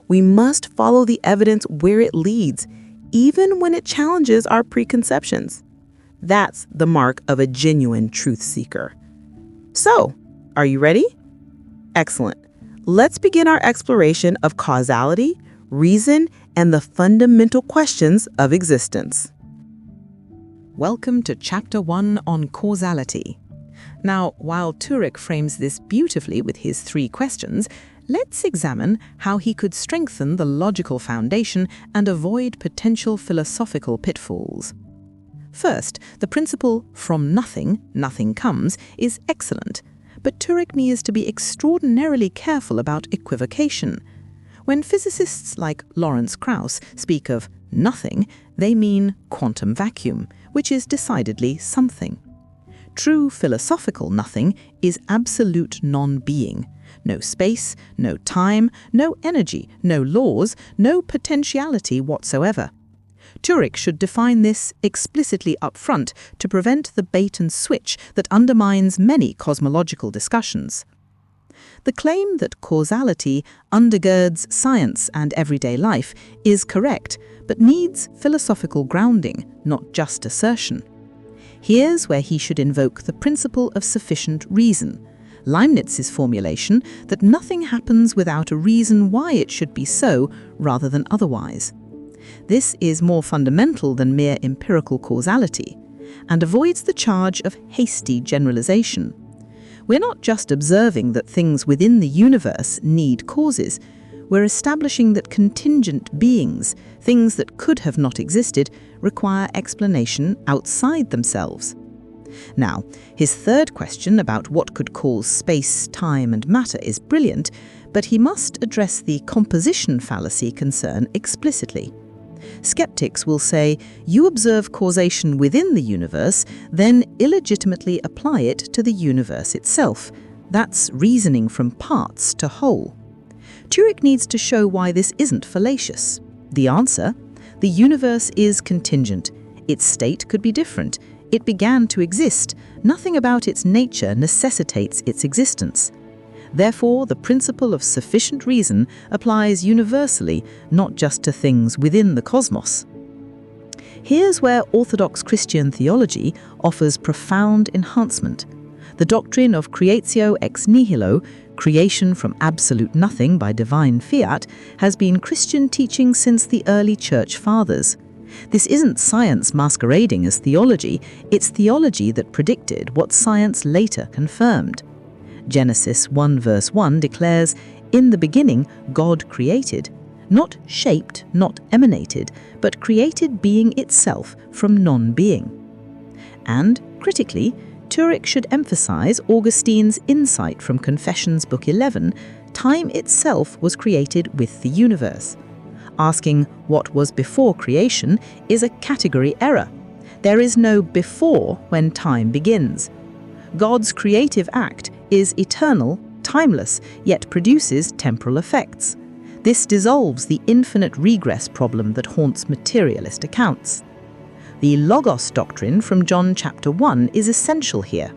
We must follow the evidence where it leads, even when it challenges our preconceptions. That's the mark of a genuine truth seeker. So, are you ready? Excellent. Let's begin our exploration of causality, reason, and the fundamental questions of existence. Welcome to Chapter 1 on causality. Now, while Turek frames this beautifully with his 3 questions, let's examine how he could strengthen the logical foundation and avoid potential philosophical pitfalls. First, the principle "from nothing, nothing comes" is excellent, but Turek needs to be extraordinarily careful about equivocation. When physicists like Lawrence Krauss speak of nothing, they mean quantum vacuum, which is decidedly something. True philosophical nothing is absolute non-being. No space, no time, no energy, no laws, no potentiality whatsoever. Turek should define this explicitly up front to prevent the bait and switch that undermines many cosmological discussions. The claim that causality undergirds science and everyday life is correct, but needs philosophical grounding, not just assertion. Here's where he should invoke the principle of sufficient reason, Leibniz's formulation that nothing happens without a reason why it should be so rather than otherwise. This is more fundamental than mere empirical causality, and avoids the charge of hasty generalization. We're not just observing that things within the universe need causes. We're establishing that contingent beings, things that could have not existed, require explanation outside themselves. Now, his 3rd question about what could cause space, time, and matter is brilliant, but he must address the composition fallacy concern explicitly. Skeptics will say, you observe causation within the universe, then illegitimately apply it to the universe itself. That's reasoning from parts to whole. Turek needs to show why this isn't fallacious. The answer? The universe is contingent. Its state could be different. It began to exist. Nothing about its nature necessitates its existence. Therefore, the principle of sufficient reason applies universally, not just to things within the cosmos. Here's where Orthodox Christian theology offers profound enhancement. The doctrine of creatio ex nihilo creation from absolute nothing by divine fiat, has been Christian teaching since the early church fathers. This isn't science masquerading as theology, it's theology that predicted what science later confirmed. Genesis 1 verse 1 declares, "In the beginning, God created," not shaped, not emanated, but created being itself from non-being. And, critically, Turek should emphasize Augustine's insight from Confessions Book 11, time itself was created with the universe. Asking what was before creation is a category error. There is no before when time begins. God's creative act is eternal, timeless, yet produces temporal effects. This dissolves the infinite regress problem that haunts materialist accounts. The Logos doctrine from John chapter 1 is essential here.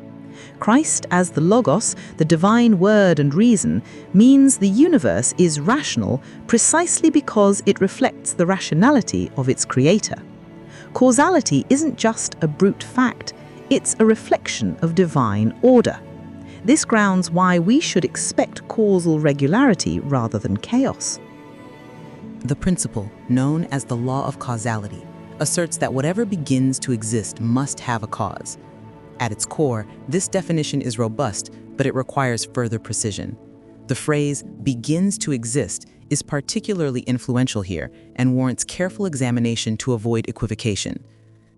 Christ as the Logos, the divine word and reason, means the universe is rational precisely because it reflects the rationality of its creator. Causality isn't just a brute fact, it's a reflection of divine order. This grounds why we should expect causal regularity rather than chaos. The principle, known as the law of causality, asserts that whatever begins to exist must have a cause. At its core, this definition is robust, but it requires further precision. The phrase "begins to exist" is particularly influential here and warrants careful examination to avoid equivocation.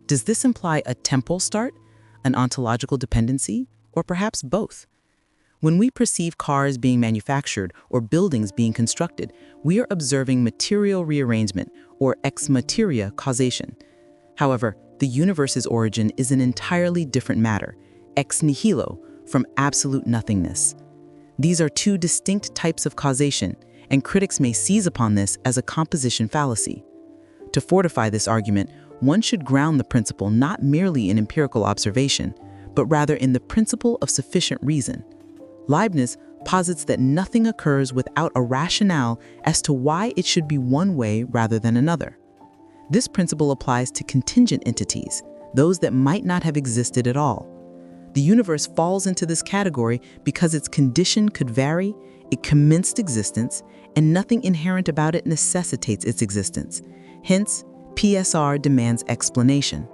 Does this imply a temporal start, an ontological dependency, or perhaps both? When we perceive cars being manufactured or buildings being constructed, we are observing material rearrangement, or ex materia causation. However, the universe's origin is an entirely different matter, ex nihilo, from absolute nothingness. These are two distinct types of causation, and critics may seize upon this as a composition fallacy. To fortify this argument, one should ground the principle not merely in empirical observation, but rather in the principle of sufficient reason. Leibniz posits that nothing occurs without a rationale as to why it should be one way rather than another. This principle applies to contingent entities, those that might not have existed at all. The universe falls into this category because its condition could vary, it commenced existence, and nothing inherent about it necessitates its existence. Hence, PSR demands explanation.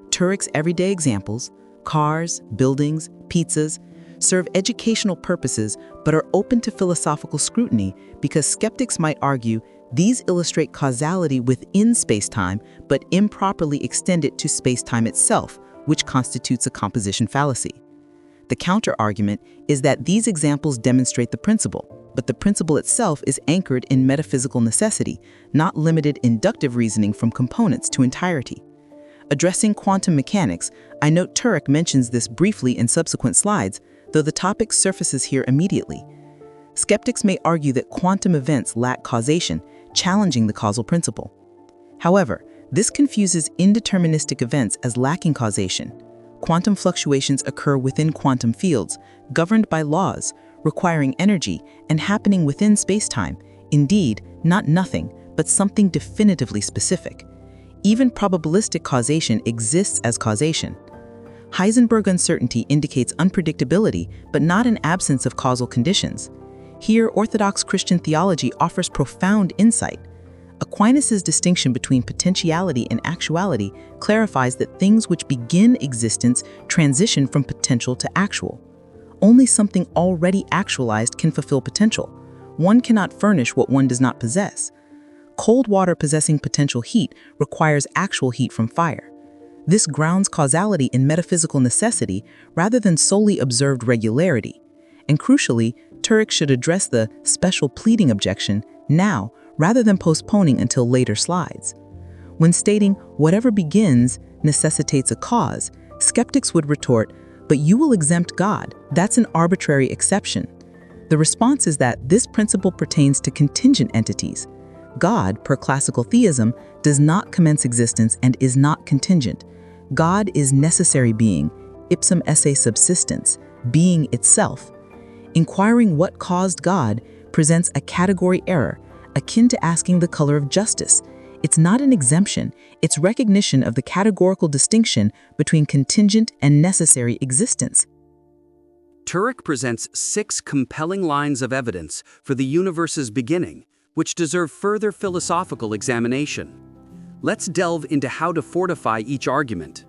Turek's everyday examples, cars, buildings, pizzas, serve educational purposes but are open to philosophical scrutiny because skeptics might argue these illustrate causality within spacetime but improperly extend it to spacetime itself, which constitutes a composition fallacy. The counter-argument is that these examples demonstrate the principle, but the principle itself is anchored in metaphysical necessity, not limited inductive reasoning from components to entirety. Addressing quantum mechanics, I note Turek mentions this briefly in subsequent slides, though the topic surfaces here immediately. Skeptics may argue that quantum events lack causation, challenging the causal principle. However, this confuses indeterministic events as lacking causation. Quantum fluctuations occur within quantum fields, governed by laws, requiring energy, and happening within spacetime. Indeed, not nothing, but something definitively specific. Even probabilistic causation exists as causation. Heisenberg uncertainty indicates unpredictability, but not an absence of causal conditions. Here, Orthodox Christian theology offers profound insight. Aquinas' distinction between potentiality and actuality clarifies that things which begin existence transition from potential to actual. Only something already actualized can fulfill potential. One cannot furnish what one does not possess. Cold water possessing potential heat requires actual heat from fire. This grounds causality in metaphysical necessity rather than solely observed regularity. And crucially, Turek should address the special pleading objection now rather than postponing until later slides. When stating whatever begins necessitates a cause, skeptics would retort, "But you will exempt God. That's an arbitrary exception." The response is that this principle pertains to contingent entities. God, per classical theism, does not commence existence and is not contingent. God is necessary being, ipsum esse subsistence, being itself. Inquiring what caused God presents a category error, akin to asking the color of justice. It's not an exemption, it's recognition of the categorical distinction between contingent and necessary existence. Turek presents 6 compelling lines of evidence for the universe's beginning, which deserve further philosophical examination. Let's delve into how to fortify each argument.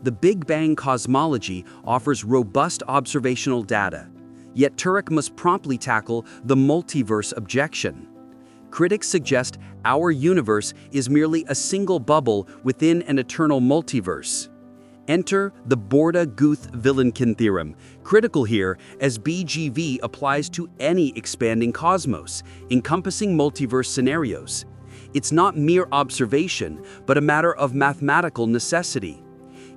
The Big Bang cosmology offers robust observational data, yet Turek must promptly tackle the multiverse objection. Critics suggest our universe is merely a single bubble within an eternal multiverse. Enter the Borda-Guth-Vilenkin theorem, critical here as BGV applies to any expanding cosmos, encompassing multiverse scenarios. It's not mere observation, but a matter of mathematical necessity.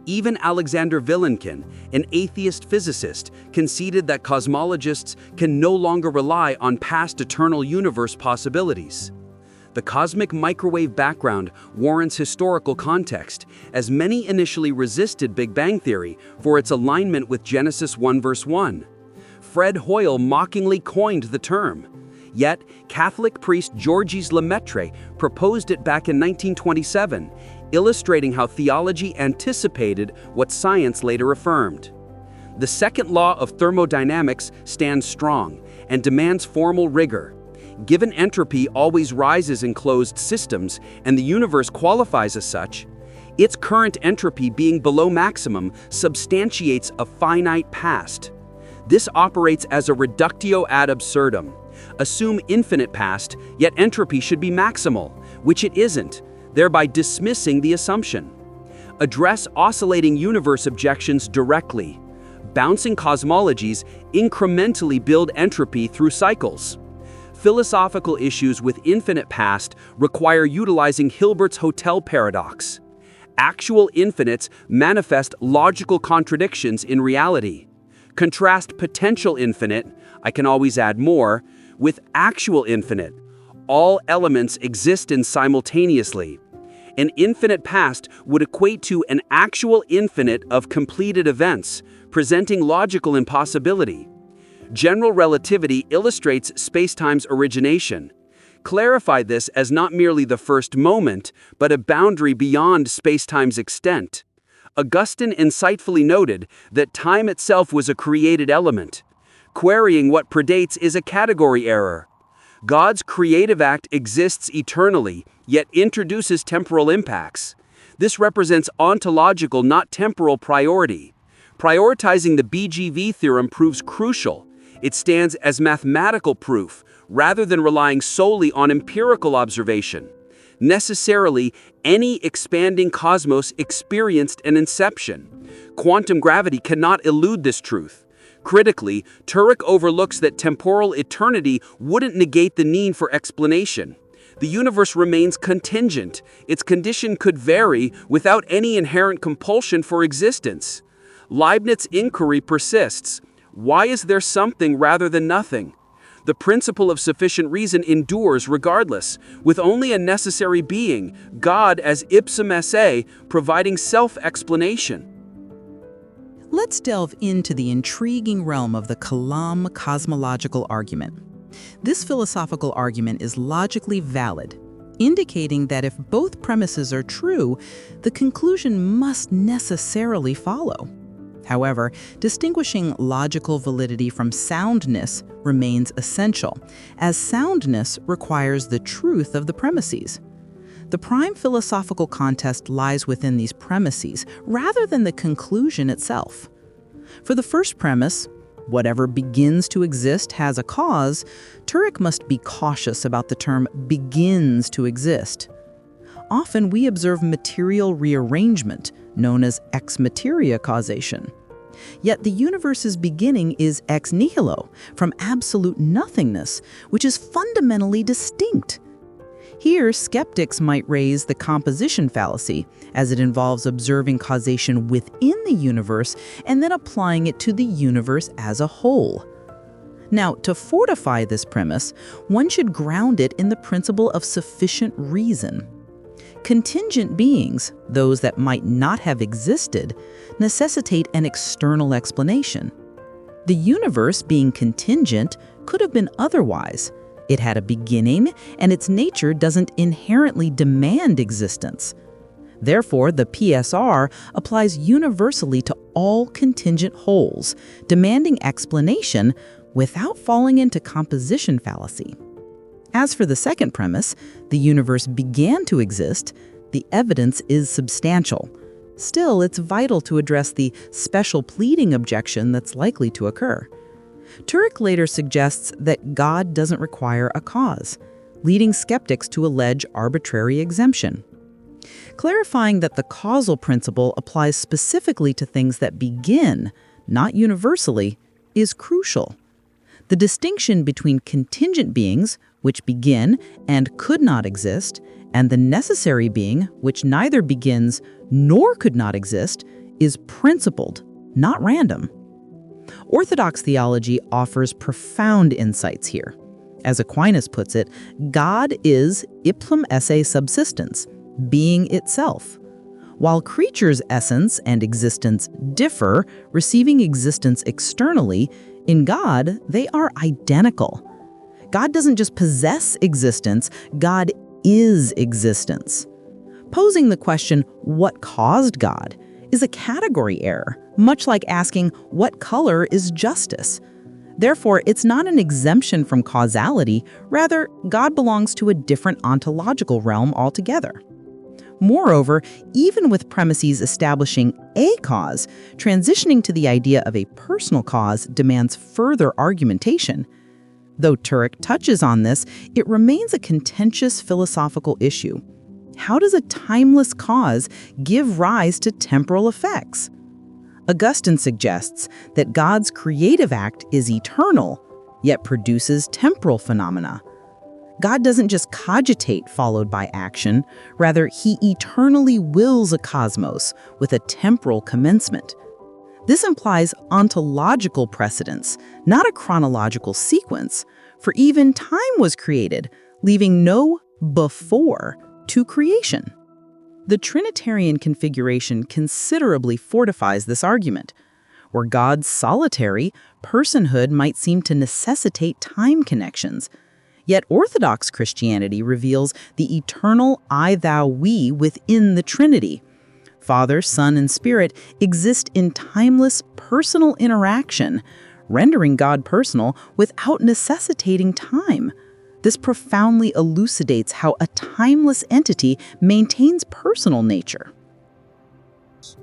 Even Alexander Vilenkin, an atheist physicist, conceded that cosmologists can no longer rely on past eternal universe possibilities. The cosmic microwave background warrants historical context, as many initially resisted Big Bang theory for its alignment with Genesis 1 verse 1. Fred Hoyle mockingly coined the term. Yet, Catholic priest Georges Lemaitre proposed it back in 1927, illustrating how theology anticipated what science later affirmed. The second law of thermodynamics stands strong and demands formal rigor. Given entropy always rises in closed systems, and the universe qualifies as such, its current entropy being below maximum substantiates a finite past. This operates as a reductio ad absurdum. Assume infinite past, yet entropy should be maximal, which it isn't, thereby dismissing the assumption. Address oscillating universe objections directly. Bouncing cosmologies incrementally build entropy through cycles. Philosophical issues with infinite past require utilizing Hilbert's Hotel paradox. Actual infinites manifest logical contradictions in reality. Contrast potential infinite, I can always add more, with actual infinite. All elements exist in simultaneously. An infinite past would equate to an actual infinite of completed events, presenting logical impossibility. General relativity illustrates spacetime's origination. Clarify this as not merely the first moment, but a boundary beyond spacetime's extent. Augustine insightfully noted that time itself was a created element. Querying what predates is a category error. God's creative act exists eternally, yet introduces temporal impacts. This represents ontological, not temporal priority. Prioritizing the BGV theorem proves crucial. It stands as mathematical proof, rather than relying solely on empirical observation. Necessarily, any expanding cosmos experienced an inception. Quantum gravity cannot elude this truth. Critically, Turek overlooks that temporal eternity wouldn't negate the need for explanation. The universe remains contingent. Its condition could vary without any inherent compulsion for existence. Leibniz's inquiry persists. Why is there something rather than nothing? The principle of sufficient reason endures regardless, with only a necessary being, God as ipsum esse, providing self-explanation. Let's delve into the intriguing realm of the Kalam cosmological argument. This philosophical argument is logically valid, indicating that if both premises are true, the conclusion must necessarily follow. However, distinguishing logical validity from soundness remains essential, as soundness requires the truth of the premises. The prime philosophical contest lies within these premises, rather than the conclusion itself. For the first premise, whatever begins to exist has a cause, Turek must be cautious about the term begins to exist. Often we observe material rearrangement, known as ex materia causation. Yet the universe's beginning is ex nihilo, from absolute nothingness, which is fundamentally distinct. Here, skeptics might raise the composition fallacy, as it involves observing causation within the universe and then applying it to the universe as a whole. Now, to fortify this premise, one should ground it in the principle of sufficient reason. Contingent beings, those that might not have existed, necessitate an external explanation. The universe, being contingent, could have been otherwise. It had a beginning, and its nature doesn't inherently demand existence. Therefore, the PSR applies universally to all contingent wholes, demanding explanation without falling into composition fallacy. As for the second premise, the universe began to exist, the evidence is substantial. Still, it's vital to address the special pleading objection that's likely to occur. Turek later suggests that God doesn't require a cause, leading skeptics to allege arbitrary exemption. Clarifying that the causal principle applies specifically to things that begin, not universally, is crucial. The distinction between contingent beings, which begin and could not exist, and the necessary being, which neither begins nor could not exist, is principled, not random. Orthodox theology offers profound insights here. As Aquinas puts it, God is ipsum esse subsistens, being itself. While creatures' essence and existence differ, receiving existence externally, in God, they are identical. God doesn't just possess existence, God is existence. Posing the question, what caused God, is a category error, much like asking, what color is justice? Therefore, it's not an exemption from causality, rather, God belongs to a different ontological realm altogether. Moreover, even with premises establishing a cause, transitioning to the idea of a personal cause demands further argumentation. Though Turek touches on this, it remains a contentious philosophical issue. How does a timeless cause give rise to temporal effects? Augustine suggests that God's creative act is eternal, yet produces temporal phenomena. God doesn't just cogitate followed by action, rather he eternally wills a cosmos with a temporal commencement. This implies ontological precedence, not a chronological sequence, for even time was created, leaving no before to creation. The Trinitarian configuration considerably fortifies this argument. Where God's solitary, personhood might seem to necessitate time connections. Yet Orthodox Christianity reveals the eternal I, thou, we within the Trinity. Father, Son, and Spirit exist in timeless personal interaction, rendering God personal without necessitating time. This profoundly elucidates how a timeless entity maintains personal nature.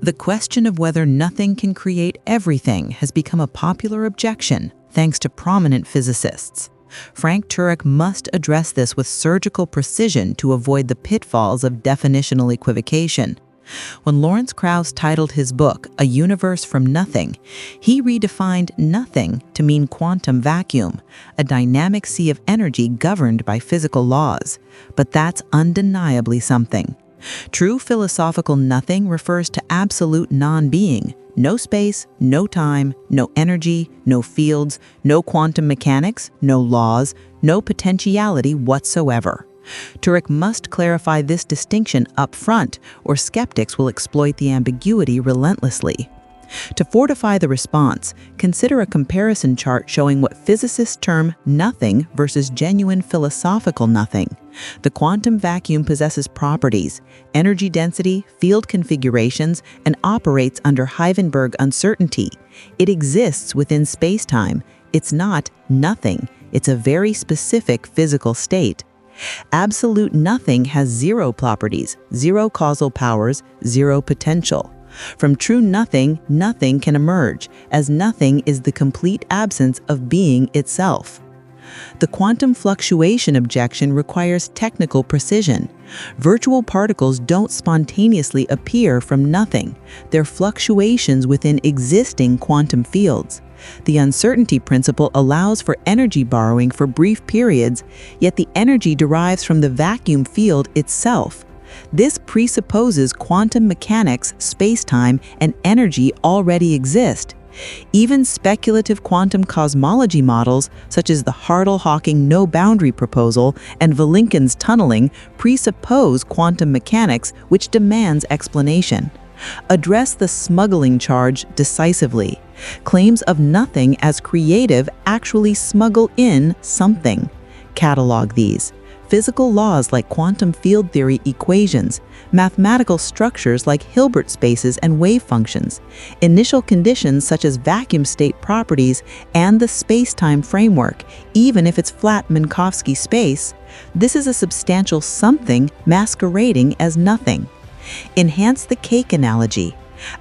The question of whether nothing can create everything has become a popular objection, thanks to prominent physicists. Frank Turek must address this with surgical precision to avoid the pitfalls of definitional equivocation. When Lawrence Krauss titled his book, A Universe from Nothing, he redefined nothing to mean quantum vacuum, a dynamic sea of energy governed by physical laws. But that's undeniably something. True philosophical nothing refers to absolute non-being. No space, no time, no energy, no fields, no quantum mechanics, no laws, no potentiality whatsoever. Turek must clarify this distinction up front, or skeptics will exploit the ambiguity relentlessly. To fortify the response, consider a comparison chart showing what physicists term nothing versus genuine philosophical nothing. The quantum vacuum possesses properties, energy density, field configurations, and operates under Heisenberg uncertainty. It exists within space-time. It's not nothing. It's a very specific physical state. Absolute nothing has zero properties, zero causal powers, zero potential. From true nothing, nothing can emerge, as nothing is the complete absence of being itself. The quantum fluctuation objection requires technical precision. Virtual particles don't spontaneously appear from nothing. They're fluctuations within existing quantum fields. The uncertainty principle allows for energy borrowing for brief periods, yet the energy derives from the vacuum field itself. This presupposes quantum mechanics, space-time, and energy already exist. Even speculative quantum cosmology models, such as the Hartle-Hawking no-boundary proposal and Vilenkin's tunneling, presuppose quantum mechanics, which demands explanation. Address the smuggling charge decisively. Claims of nothing as creative actually smuggle in something. Catalog these. Physical laws like quantum field theory equations, mathematical structures like Hilbert spaces and wave functions, initial conditions such as vacuum state properties, and the space-time framework, even if it's flat Minkowski space. This is a substantial something masquerading as nothing. Enhance the cake analogy.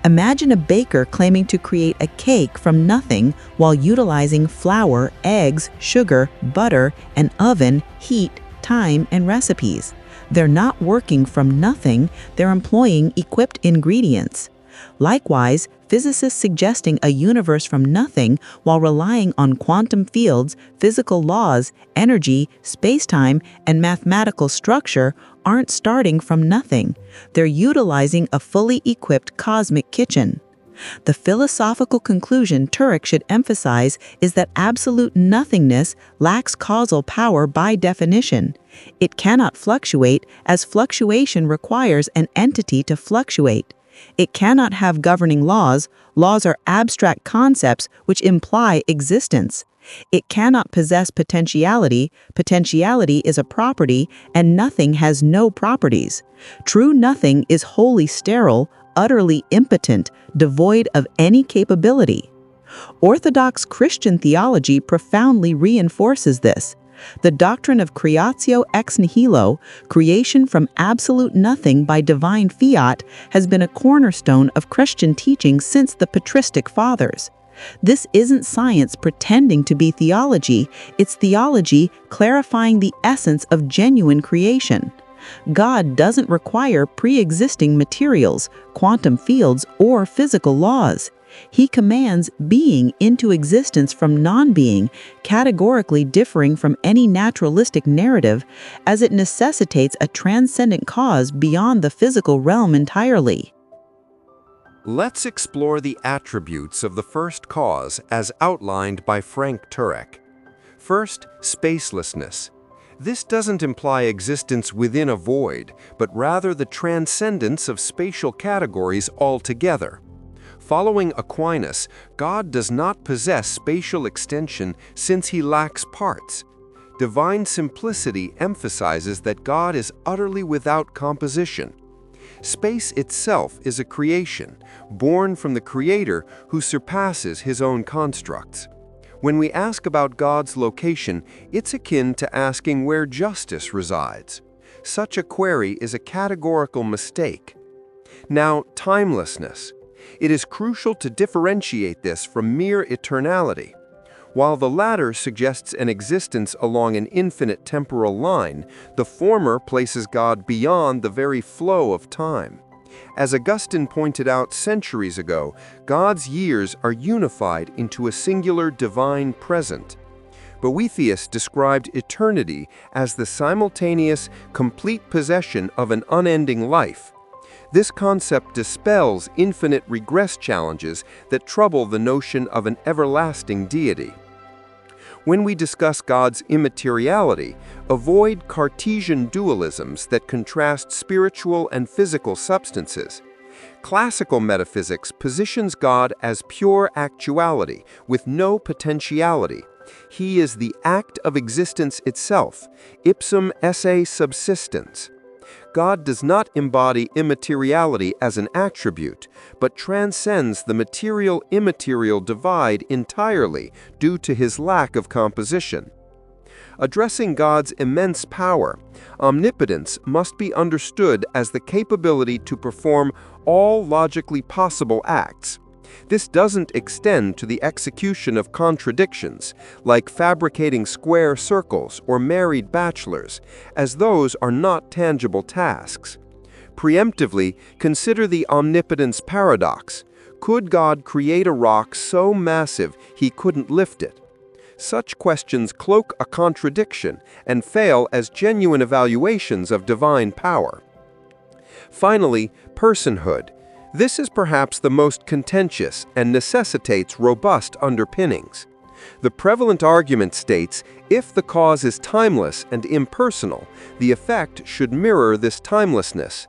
Imagine a baker claiming to create a cake from nothing while utilizing flour, eggs, sugar, butter, an oven, heat, time, and recipes. They're not working from nothing, they're employing equipped ingredients. Likewise, physicists suggesting a universe from nothing while relying on quantum fields, physical laws, energy, space-time, and mathematical structure aren't starting from nothing. They're utilizing a fully equipped cosmic kitchen. The philosophical conclusion Turek should emphasize is that absolute nothingness lacks causal power by definition. It cannot fluctuate, as fluctuation requires an entity to fluctuate. It cannot have governing laws. Laws are abstract concepts which imply existence. It cannot possess potentiality. Potentiality is a property, and nothing has no properties. True nothing is wholly sterile, utterly impotent, devoid of any capability. Orthodox Christian theology profoundly reinforces this. The doctrine of creatio ex nihilo, creation from absolute nothing by divine fiat, has been a cornerstone of Christian teaching since the patristic fathers. This isn't science pretending to be theology, it's theology clarifying the essence of genuine creation. God doesn't require pre-existing materials, quantum fields, or physical laws. He commands being into existence from non-being, categorically differing from any naturalistic narrative, as it necessitates a transcendent cause beyond the physical realm entirely. Let's explore the attributes of the first cause as outlined by Frank Turek. First, spacelessness. This doesn't imply existence within a void, but rather the transcendence of spatial categories altogether. Following Aquinas, God does not possess spatial extension since he lacks parts. Divine simplicity emphasizes that God is utterly without composition. Space itself is a creation, born from the Creator who surpasses his own constructs. When we ask about God's location, it's akin to asking where justice resides. Such a query is a categorical mistake. Now, timelessness. It is crucial to differentiate this from mere eternality. While the latter suggests an existence along an infinite temporal line, the former places God beyond the very flow of time. As Augustine pointed out centuries ago, God's years are unified into a singular divine present. Boethius described eternity as the simultaneous, complete possession of an unending life. This concept dispels infinite regress challenges that trouble the notion of an everlasting deity. When we discuss God's immateriality, avoid Cartesian dualisms that contrast spiritual and physical substances. Classical metaphysics positions God as pure actuality, with no potentiality. He is the act of existence itself, ipsum esse subsistens. God does not embody immateriality as an attribute, but transcends the material-immaterial divide entirely due to his lack of composition. Addressing God's immense power, omnipotence must be understood as the capability to perform all logically possible acts. This doesn't extend to the execution of contradictions, like fabricating square circles or married bachelors, as those are not tangible tasks. Preemptively, consider the omnipotence paradox. Could God create a rock so massive he couldn't lift it? Such questions cloak a contradiction and fail as genuine evaluations of divine power. Finally, personhood. This is perhaps the most contentious and necessitates robust underpinnings. The prevalent argument states, if the cause is timeless and impersonal, the effect should mirror this timelessness.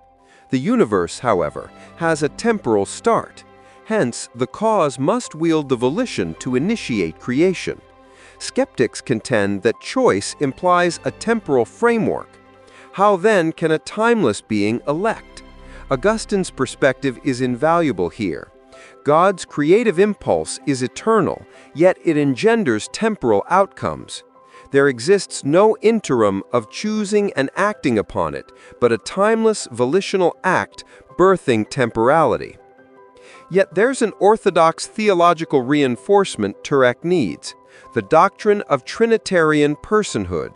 The universe, however, has a temporal start. Hence, the cause must wield the volition to initiate creation. Skeptics contend that choice implies a temporal framework. How then can a timeless being elect? Augustine's perspective is invaluable here. God's creative impulse is eternal, yet it engenders temporal outcomes. There exists no interim of choosing and acting upon it, but a timeless volitional act birthing temporality. Yet there's an orthodox theological reinforcement Turek needs, the doctrine of Trinitarian personhood.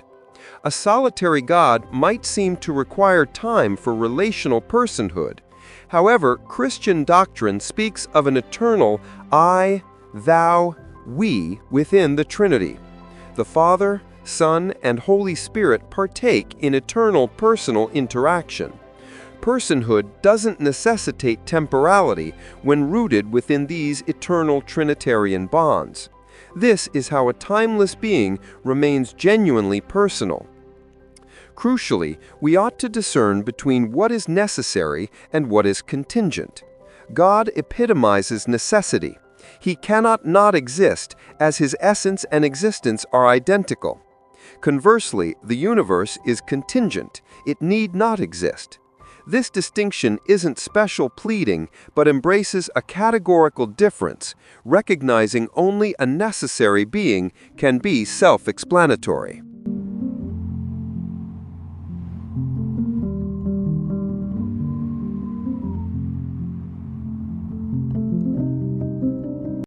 A solitary God might seem to require time for relational personhood. However, Christian doctrine speaks of an eternal I, thou, we within the Trinity. The Father, Son, and Holy Spirit partake in eternal personal interaction. Personhood doesn't necessitate temporality when rooted within these eternal Trinitarian bonds. This is how a timeless being remains genuinely personal. Crucially, we ought to discern between what is necessary and what is contingent. God epitomizes necessity. He cannot not exist, as his essence and existence are identical. Conversely, the universe is contingent. It need not exist. This distinction isn't special pleading, but embraces a categorical difference, recognizing only a necessary being can be self-explanatory.